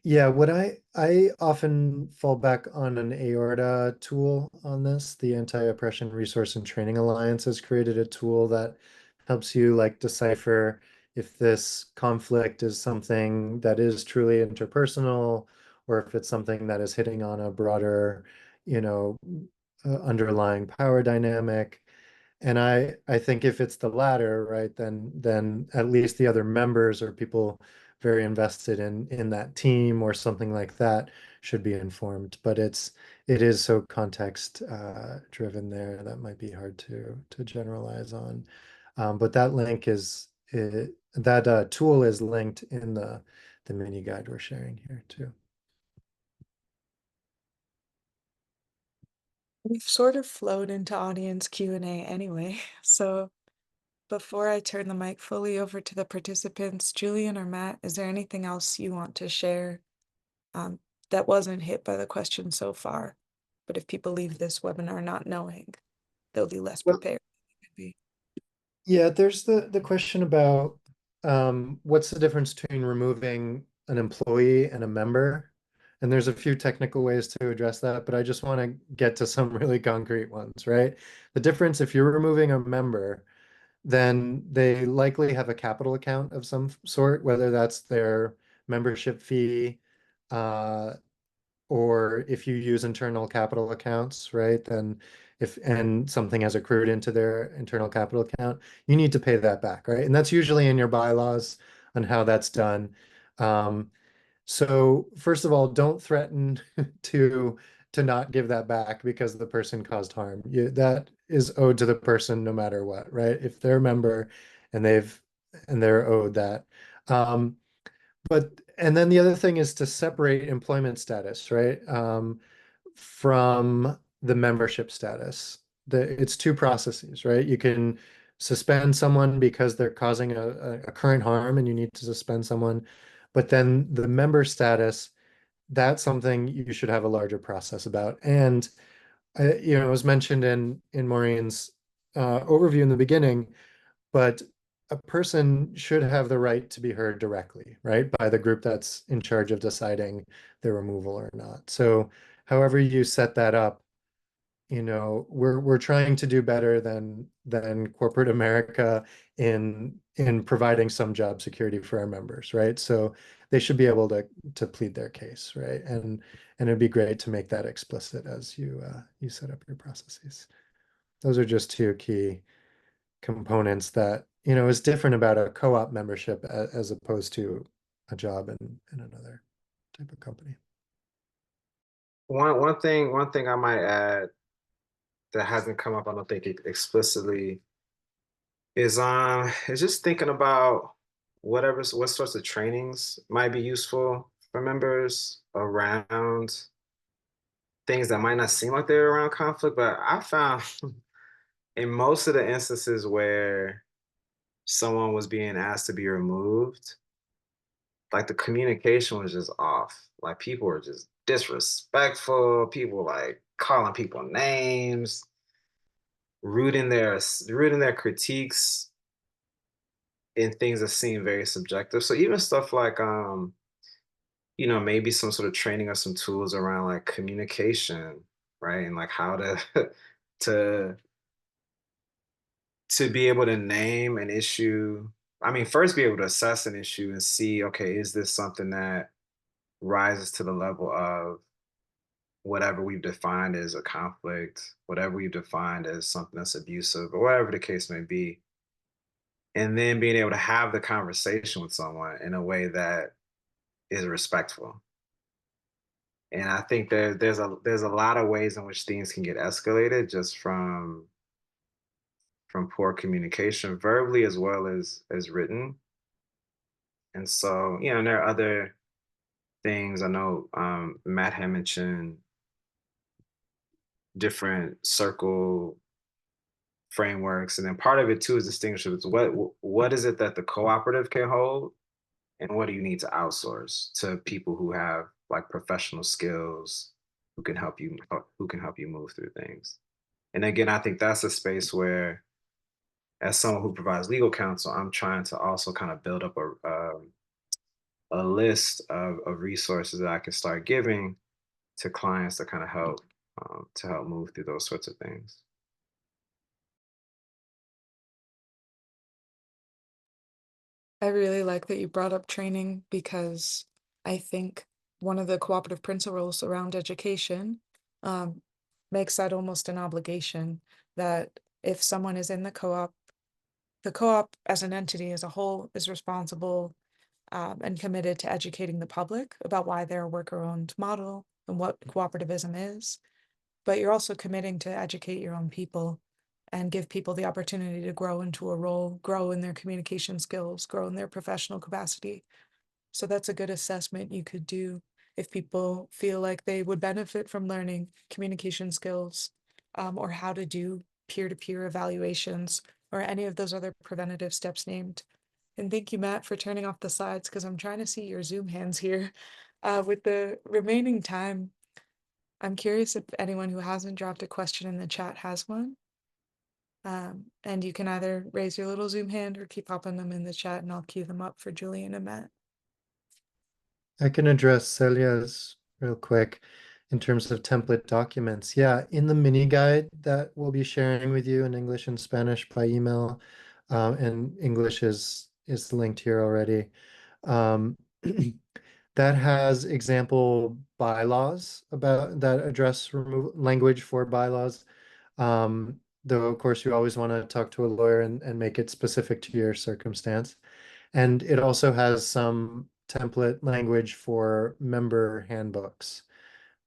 Yeah, what I often fall back on an aorta tool on this. The Anti-Oppression Resource and Training Alliance has created a tool that helps you like decipher if this conflict is something that is truly interpersonal or if it's something that is hitting on a broader, you know, underlying power dynamic. And I think if it's the latter, right, then at least the other members or people very invested in that team or something like that should be informed. But it is so context driven there that might be hard to generalize on. But that link that tool is linked in the mini guide we're sharing here too. We've sort of flowed into audience Q&A anyway, so before I turn the mic fully over to the participants, Julian or Matt, is there anything else you want to share um, that wasn't hit by the question so far? But if people leave this webinar not knowing, they'll be less Well, prepared. Maybe. yeah, there's the question about what's the difference between removing an employee and a member? And there's a few technical ways to address that, but I just want to get to some really concrete ones, right? The difference, if you're removing a member, then they likely have a capital account of some sort, whether that's their membership fee, uh, or if you use internal capital accounts, right? Then and something has accrued into their internal capital account, you need to pay that back, right? And that's usually in your bylaws on how that's done. Um, so first of all, don't threaten to to not give that back because the person caused harm. That is owed to the person no matter what, right? If they're a member and they're owed that. Um, and then the other thing is to separate employment status, right? From the membership status. It's two processes, right? You can suspend someone because they're causing a current harm and you need to suspend someone. But then the member status, that's something you should have a larger process about. And it was mentioned in Maureen's overview in the beginning, but a person should have the right to be heard directly, right, by the group that's in charge of deciding their removal or not. So however you set that up, we're trying to do better than corporate America in providing some job security for our members, right? So they should be able to plead their case, right? And it'd be great to make that explicit as you set up your processes. Those are just two key components that is different about a co-op membership as opposed to a job in another type of company. One thing I might add that hasn't come up, I don't think explicitly, is just thinking about what sorts of trainings might be useful for members around things that might not seem like they're around conflict, but I found in most of the instances where someone was being asked to be removed, like the communication was just off. Like people were just disrespectful. People like calling people names, rooting their critiques in things that seem very subjective. So even stuff like maybe some sort of training or some tools around like communication, right? And like how to to to be able to name an issue. I mean, first be able to assess an issue and see, okay, is this something that rises to the level of whatever we've defined as a conflict, whatever we've defined as something that's abusive, or whatever the case may be. And then being able to have the conversation with someone in a way that is respectful. And I think there's a lot of ways in which things can get escalated just from poor communication, verbally as well as written. And so, there are other things. I know Matt had mentioned different circle frameworks, and then part of it too is distinguishing what is it that the cooperative can hold, and what do you need to outsource to people who have like professional skills who can help you move through things. And again, I think that's a space where, as someone who provides legal counsel, I'm trying to also kind of build up a list of resources that I can start giving to clients to kind of help move through those sorts of things. I really like that you brought up training because I think one of the cooperative principles around education um, makes that almost an obligation that if someone is in the co-op as an entity as a whole is responsible and committed to educating the public about why they're a worker-owned model and what cooperativism is. But you're also committing to educate your own people and give people the opportunity to grow into a role, grow in their communication skills, grow in their professional capacity. So that's a good assessment you could do if people feel like they would benefit from learning communication skills or how to do peer-to-peer evaluations or any of those other preventative steps named. And thank you, Matt, for turning off the slides because I'm trying to see your Zoom hands here. With the remaining time, I'm curious if anyone who hasn't dropped a question in the chat has one. And you can either raise your little Zoom hand or keep popping them in the chat and I'll queue them up for Julian and Matt. I can address Celia's real quick in terms of template documents. Yeah, in the mini guide that we'll be sharing with you in English and Spanish by email, and English is linked here already. Um, that has example bylaws about that address language for bylaws. Though of course you always want to talk to a lawyer and make it specific to your circumstance. And it also has some template language for member handbooks,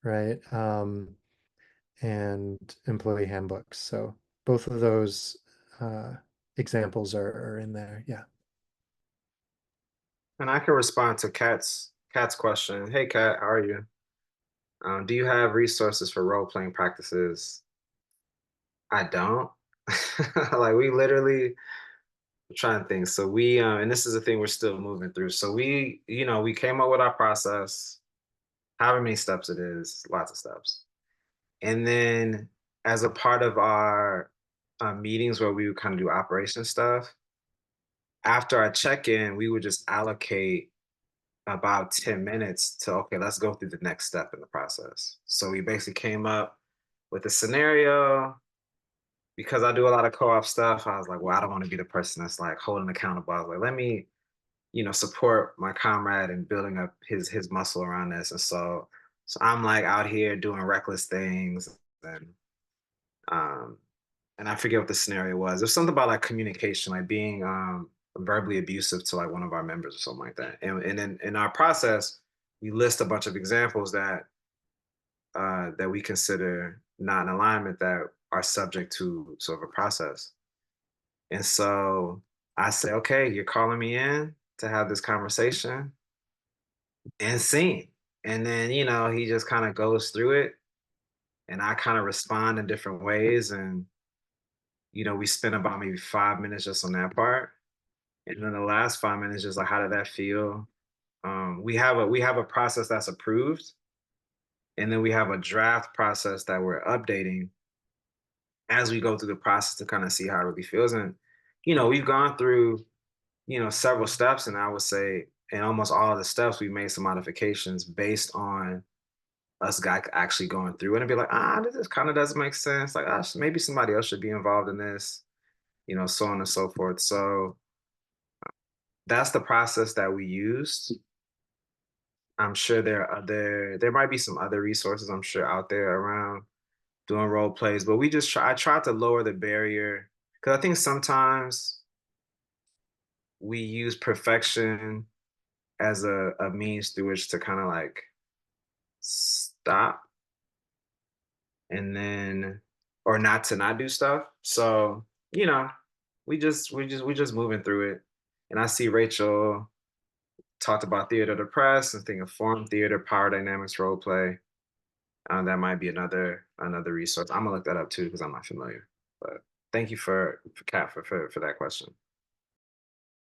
right? And employee handbooks. So both of those examples are in there. Yeah. And I can respond to Kat's question. Hey, Kat, how are you? Do you have resources for role playing practices? I don't. Like we literally trying to think. So we and this is the thing we're still moving through. So we came up with our process, however many steps it is, lots of steps. And then as a part of our meetings where we would kind of do operation stuff, after our check-in, we would just allocate about 10 minutes to, okay, let's go through the next step in the process. So we basically came up with a scenario. Because I do a lot of co-op stuff, I was like, well, I don't want to be the person that's like holding accountable. I was like, let me, support my comrade in building up his muscle around this. And so I'm like out here doing reckless things and um and I forget what the scenario was. There's something about like communication, like being verbally abusive to like one of our members or something like that. And in our process, we list a bunch of examples that we consider not in alignment that are subject to sort of a process. And so I say, okay, you're calling me in to have this conversation and scene. And then, he just kind of goes through it and I kind of respond in different ways. And, we spend about maybe 5 minutes just on that part. And then the last 5 minutes, just like, how did that feel? We have a process that's approved. And then we have a draft process that we're updating as we go through the process to kind of see how it really feels. And, we've gone through, several steps. And I would say in almost all of the steps, we've made some modifications based on us guy actually going through it and be like, this kind of doesn't make sense. Like, maybe somebody else should be involved in this, so on and so forth. So that's the process that we used. I'm sure there might be some other resources I'm sure out there around doing role plays, but I tried to lower the barrier because I think sometimes we use perfection as a means through which to kind of like stop and then or not to not do stuff. So, we just moving through it. And I see Rachel talked about theater to press and think of form theater, power dynamics, role play. That might be another resource. I'm gonna look that up too because I'm not familiar. But thank you for Kat for that question.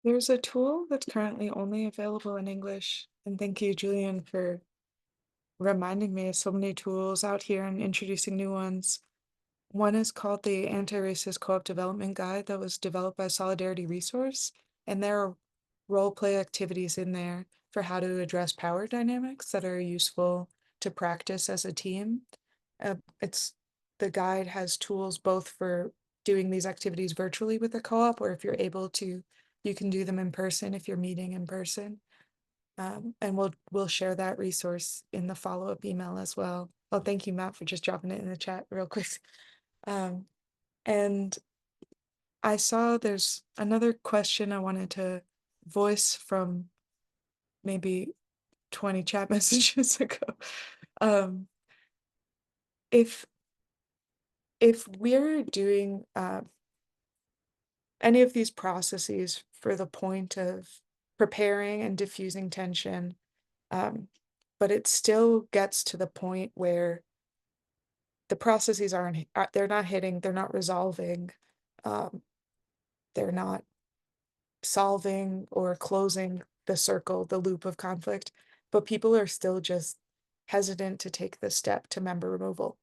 There's a tool that's currently only available in English. And thank you, Julian, for reminding me of so many tools out here and introducing new ones. One is called the Anti-Racist Co-op Development Guide that was developed by Solidarity Resource, and there are role play activities in there for how to address power dynamics that are useful to practice as a team. It's the guide has tools both for doing these activities virtually with the co-op, or if you're able to, you can do them in person if you're meeting in person. And we'll share that resource in the follow-up email as well. Oh, thank you, Matt, for just dropping it in the chat real quick. And I saw there's another question I wanted to voice from maybe 20 chat messages ago. Um, if we're doing any of these processes for the point of preparing and diffusing tension, but it still gets to the point where the processes they're not hitting, they're not resolving, um, they're not solving or closing the circle, the loop of conflict, but people are still just hesitant to take the step to member removal,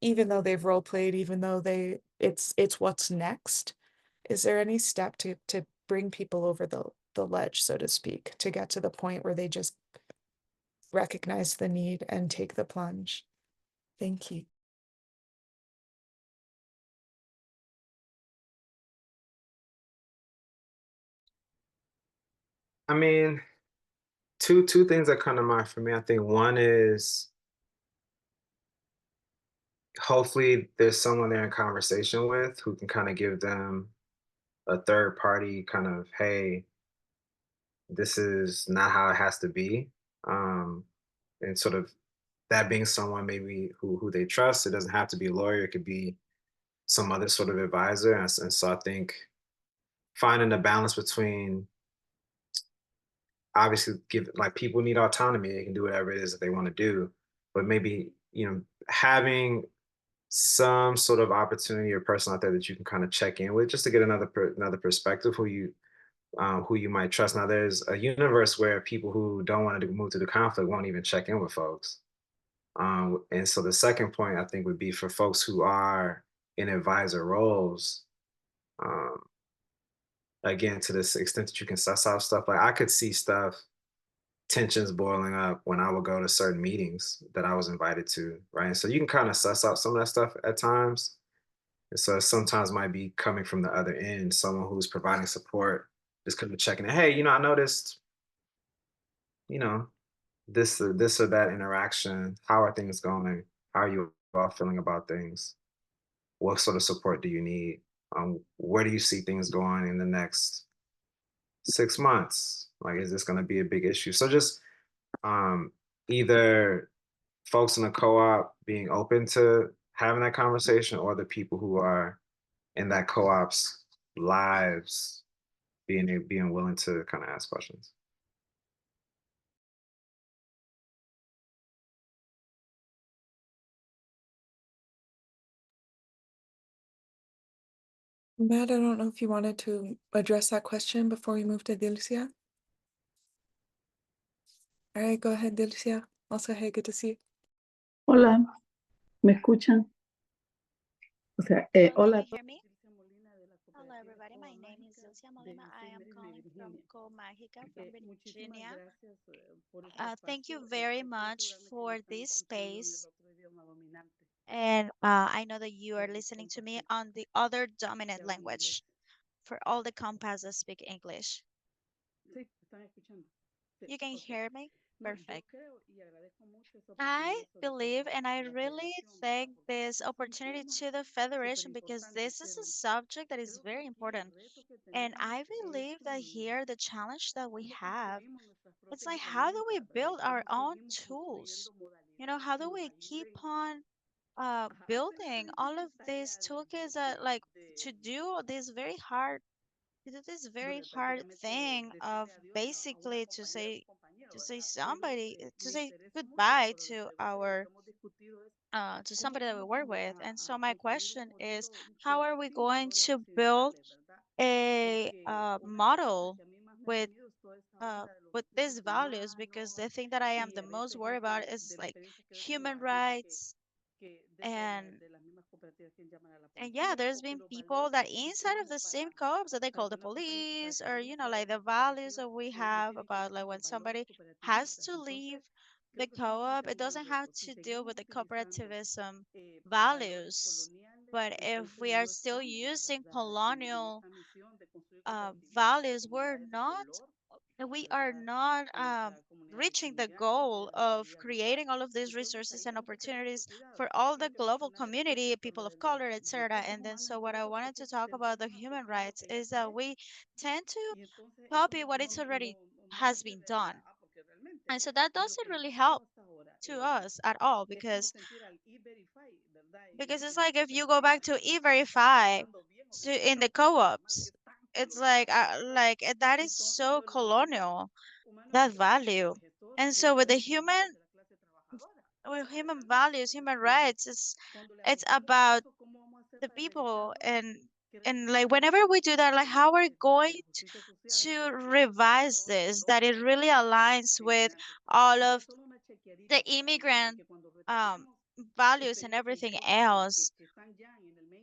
even though they've role played, even though it's what's next. Is there any step to bring people over the ledge, so to speak, to get to the point where they just recognize the need and take the plunge? Thank you. I mean, two things that come to mind for me. I think one is hopefully there's someone they're in conversation with who can kind of give them a third party kind of, hey, this is not how it has to be. Um, and sort of that being someone maybe who they trust. It doesn't have to be a lawyer. It could be some other sort of advisor. And so I think finding a balance between obviously give like people need autonomy. They can do whatever it is that they want to do, but maybe, having some sort of opportunity or person out there that you can kind of check in with just to get another perspective who you might trust. Now, there's a universe where people who don't want to move to the conflict won't even check in with folks. And so the second point I think would be for folks who are in advisor roles. Um, Again, to this extent that you can suss out stuff, like I could see stuff, tensions boiling up when I would go to certain meetings that I was invited to, right? And so you can kind of suss out some of that stuff at times. And so sometimes might be coming from the other end, someone who's providing support, just kind of checking in. Hey, I noticed, you know, this or that interaction. How are things going? How are you all feeling about things? What sort of support do you need? Where do you see things going in the next 6 months? Like, is this going to be a big issue? So just um, either folks in the co-op being open to having that conversation, or the people who are in that co-op's lives being willing to kind of ask questions. Matt, I don't know if you wanted to address that question before we move to Dilcia. All right, go ahead, Dilcia. Also, hey, good to see you. Hola, ¿me escuchan? O sea, Hello, hola a can you hear todos. me? Hello, everybody. My name is Ilcia Molina. I am calling from Coop from Muchísimas Virginia. gracias por este Thank you espacio. very much Seguramente me for están this escuchando en el space. otro idioma dominante, And I know that you are listening to me compartir on the other que dominant hablo inglés. language for all the compas that speak English. Sí, están escuchando. Sí, You can ok. hear me? No, yo Perfect. creo y agradezco mucho esa I oportunidad, sobre believe todo and I a la really federación, ¿verdad? thank Porque this es un opportunity tema to the súper Federation because importante, this is a pero subject that is creo que very aquí el important. reto que And tenemos I es believe that here the challenge that we cómo have, construimos nuestras it's propias like how do we herramientas, ¿verdad? Y build our cómo own seguimos tools? construyendo How modalidades que do nos we keep ayuden on a hacer esta building all of difícil these tarea toolkits that like to de, do this very hard to do this very bueno, hard prácticamente thing of decirle adiós a una basically compañera o un compañero, to say ¿verdad? Pero somebody to me say interesa mucho goodbye sobre to lo our que hemos discutido es to cómo somebody that we vamos work with. And so a my construir question is, un how co-op are we sin going valores to build occidentales, ¿verdad? a Porque una de las cosas model que a mí más me da with miedo es toda esta onda de los with recursos these values? Because humanos the thing that I am y the a most veces worried es about is de la like experiencia que he tenido, human la gente rights And and yeah, there's been people that inside of the same co-ops that they call the police, or like the values that we have about like when somebody has to leave the co-op, it doesn't have to deal with the cooperativism values. But if we are still using colonial values, we are not reaching the goal of creating all of these resources and opportunities for all the global community, people of color, etc. And then, so what I wanted to talk about the human rights is that we tend to copy what it's already has been done. And so that doesn't really help to us at all because it's like if you go back to e-verify in the co-ops, it's like that is so colonial, that value. And so with human values, human rights, it's about the people. And like whenever we do that, like how are we going to revise this that it really aligns with all of the immigrant um values and everything else.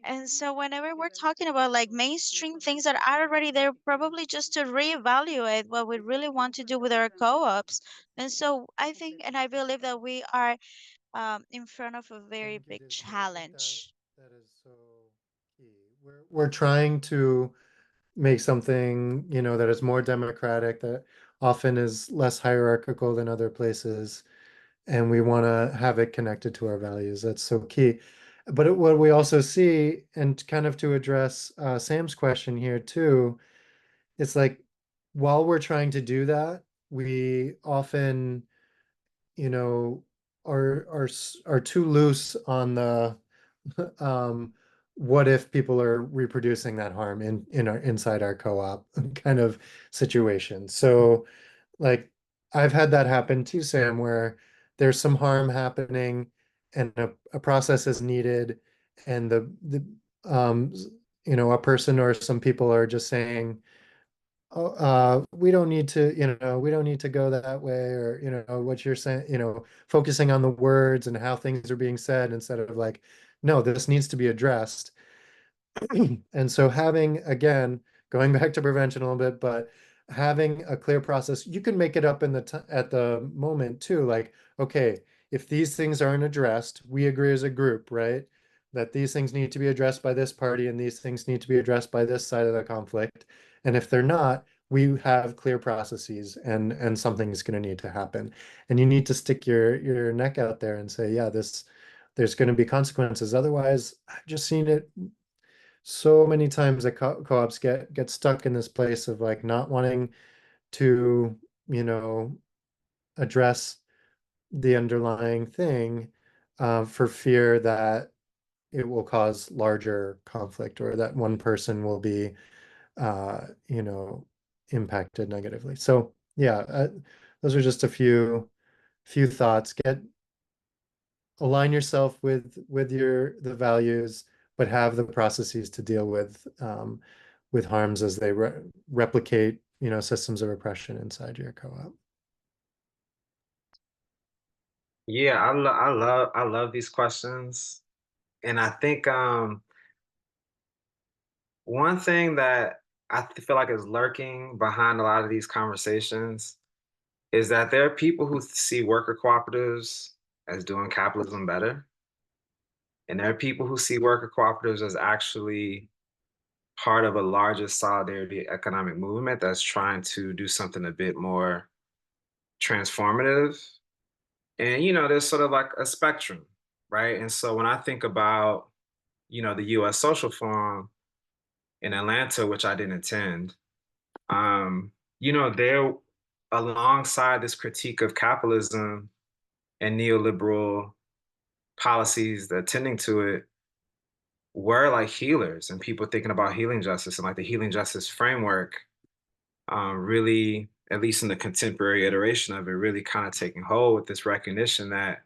And so whenever we're talking about like mainstream things that are already there, probably just to reevaluate what we really want to do with our co-ops. And so I think and I believe that we are in front of a very Thank you, big Dulce. I think challenge. that is so key. We're trying to make something, that is more democratic, that often is less hierarchical than other places, and we want to have it connected to our values. That's so key. But what we also see, and kind of to address Sam's question here too, it's like while we're trying to do that, we often, you know, are too loose on the um, what if people are reproducing that harm in our inside our co-op kind of situation. So like I've had that happen too, Sam, where there's some harm happening and a process is needed, and um a person or some people are just saying, oh, we don't need to, we don't need to go that way, or, what you're saying, focusing on the words and how things are being said instead of like, no, this needs to be addressed. And so having, again, going back to prevention a little bit, but having a clear process, you can make it up at the moment too. Like, okay, if these things aren't addressed, we agree as a group, right? That these things need to be addressed by this party and these things need to be addressed by this side of the conflict. And if they're not, we have clear processes and something's going to need to happen. And you need to stick your neck out there and say, yeah, there's going to be consequences. Otherwise, I've just seen it so many times that co-ops get stuck in this place of like not wanting to, you know, address the underlying thing for fear that it will cause larger conflict or that one person will be, uh, you know, impacted negatively. So yeah, those are just a few thoughts. Align yourself with the values, but have the processes to deal with harms as they replicate, systems of oppression inside your co-op. Yeah, I love these questions. And I think one thing that feel like is lurking behind a lot of these conversations is that there are people who see worker cooperatives as doing capitalism better. And there are people who see worker cooperatives as actually part of a larger solidarity economic movement that's trying to do something a bit more transformative. And, there's sort of like a spectrum, right? And so when I think about, the US Social Forum in Atlanta, which I didn't attend, they're alongside this critique of capitalism and neoliberal policies that tending to it were like healers and people thinking about healing justice and like the healing justice framework really, at least in the contemporary iteration of it, really kind of taking hold with this recognition that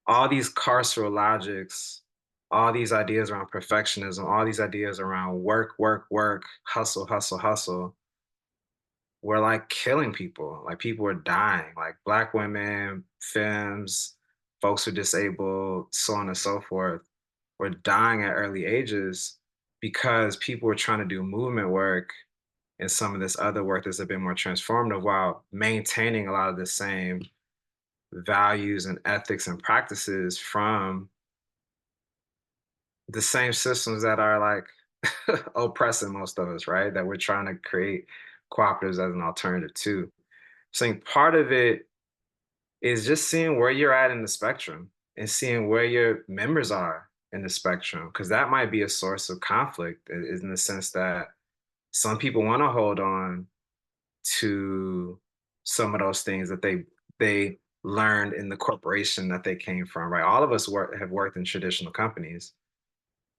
all these carceral logics, all these ideas around perfectionism, all these ideas around work, work, work, hustle, hustle, hustle, were like killing people. Like people were dying, like Black women, femmes, folks who are disabled, so on and so forth, were dying at early ages because people were trying to do movement work and some of this other work that's a bit more transformative while maintaining a lot of the same values and ethics and practices from the same systems that are like oppressing most of us, right? That we're trying to create cooperatives as an alternative to. So I think part of it is just seeing where you're at in the spectrum and seeing where your members are in the spectrum, because that might be a source of conflict in the sense that some people want to hold on to some of those things that they learned in the corporation that they came from, right? All of us have worked in traditional companies.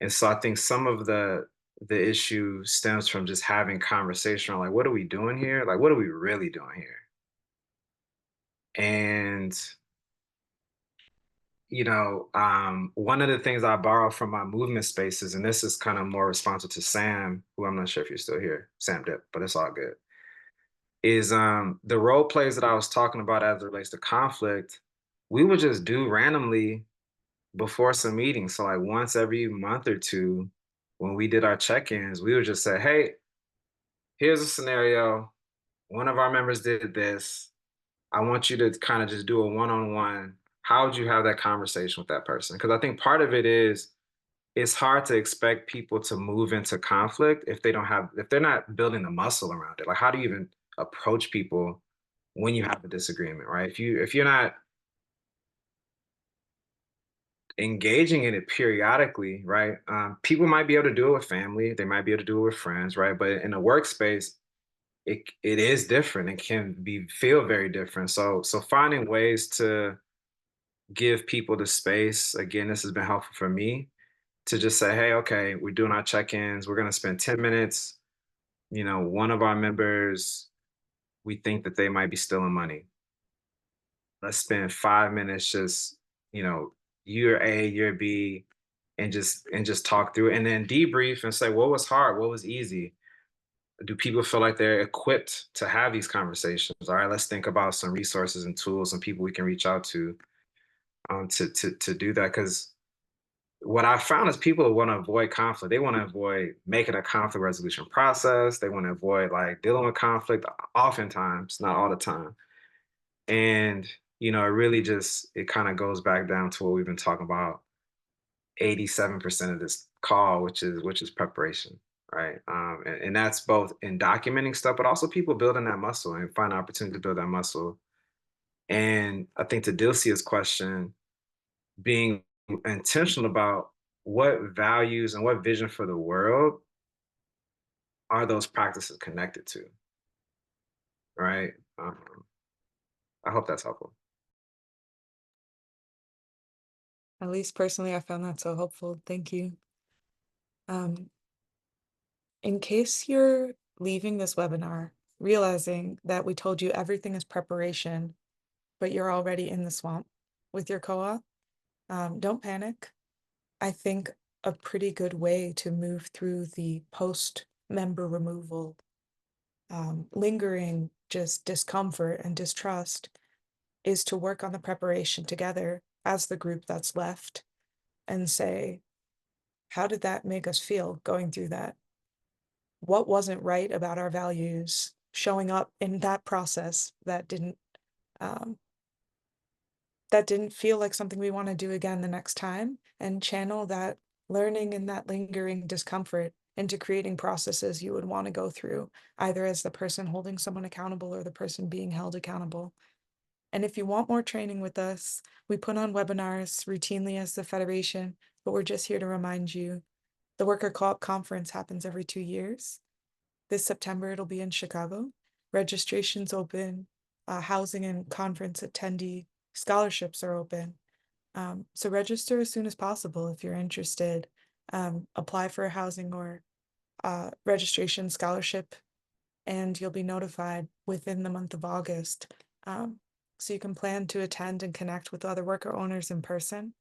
And so I think some of the issue stems from just having conversation on like, what are we doing here? Like, what are we really doing here? And one of the things I borrow from my movement spaces, and this is kind of more responsive to Sam, who I'm not sure if you're still here, Sam Dip, but it's all good, is the role plays that I was talking about as it relates to conflict, we would just do randomly before some meetings. So like once every month or two, when we did our check-ins, we would just say, hey, here's a scenario. One of our members did this. I want you to kind of just do a one-on-one. How would you have that conversation with that person? Because I think part of it is it's hard to expect people to move into conflict if they're not building the muscle around it. Like, how do you even approach people when you have a disagreement, right? If you're not engaging in it periodically, right? People might be able to do it with family, they might be able to do it with friends, right? But in a workspace, it is different. It can be feel very different. So finding ways to give people the space. Again, this has been helpful for me to just say, hey, okay, we're doing our check-ins. We're going to spend 10 minutes. One of our members, we think that they might be stealing money. Let's spend 5 minutes just, you know, you're A, you're B, and just talk through it and then debrief and say, what was hard? What was easy? Do people feel like they're equipped to have these conversations? All right, let's think about some resources and tools and people we can reach out to do that. Because what I found is people want to avoid conflict. They want to avoid making a conflict resolution process. They want to avoid like dealing with conflict oftentimes, not all the time. And, it really just, it kind of goes back down to what we've been talking about 87% of this call, which is preparation, right? And that's both in documenting stuff, but also people building that muscle and find an opportunity to build that muscle. And I think to Dilcia's question, being intentional about what values and what vision for the world are those practices connected to, right? I hope that's helpful. At least personally, I found that so helpful. Thank you. Um, in case you're leaving this webinar realizing that we told you everything is preparation, but you're already in the swamp with your co-op, don't panic. I think a pretty good way to move through the post member removal, lingering just discomfort and distrust is to work on the preparation together as the group that's left and say, how did that make us feel going through that? What wasn't right about our values showing up in that process um, that didn't feel like something we want to do again the next time, and channel that learning and that lingering discomfort into creating processes you would want to go through, either as the person holding someone accountable or the person being held accountable. And if you want more training with us, we put on webinars routinely as the Federation, but we're just here to remind you the Worker Co-op Conference happens every 2 years. This September, it'll be in Chicago. Registration's open, housing and conference attendee scholarships are open. So register as soon as possible if you're interested. Apply for a housing or registration scholarship, and you'll be notified within the month of August. So you can plan to attend and connect with other worker owners in person.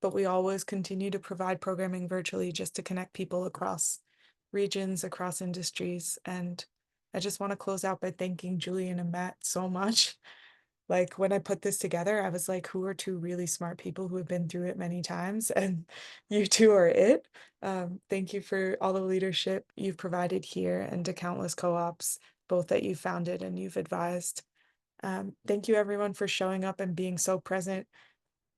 But we always continue to provide programming virtually just to connect people across regions, across industries. And I just want to close out by thanking Julian and Matt so much Like when I put this together, I was like, who are two really smart people who have been through it many times? And you two are it. Thank you for all the leadership you've provided here and to countless co-ops, both that you founded and you've advised. Thank you everyone for showing up and being so present.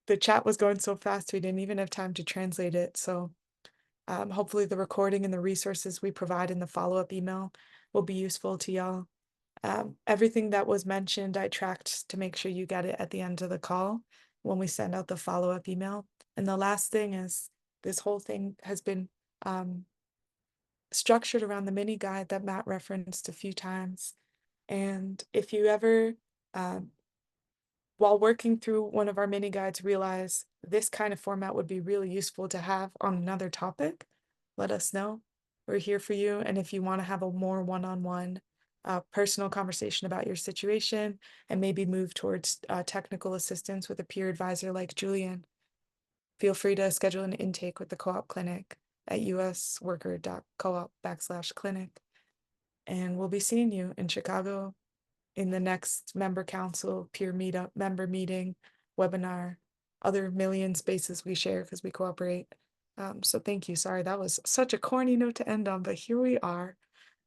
The chat was going so fast, we didn't even have time to translate it. So hopefully the recording and the resources we provide in the follow-up email will be useful to y'all. Everything that was mentioned, I tracked to make sure you get it at the end of the call when we send out the follow-up email. And the last thing is this whole thing has been structured around the mini guide that Matt referenced a few times. And if you ever, while working through one of our mini guides, realize this kind of format would be really useful to have on another topic, let us know. We're here for you. And if you want to have a more one-on-one personal conversation about your situation and maybe move towards technical assistance with a peer advisor like Julian, feel free to schedule an intake with the co-op clinic at usworker.coop/clinic. And we'll be seeing you in Chicago in the next member council, peer meetup, member meeting, webinar, other million spaces we share because we cooperate. So thank you. Sorry, that was such a corny note to end on, but here we are.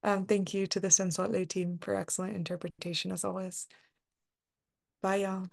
Thank you to the Sensately team for excellent interpretation as always. Bye, y'all.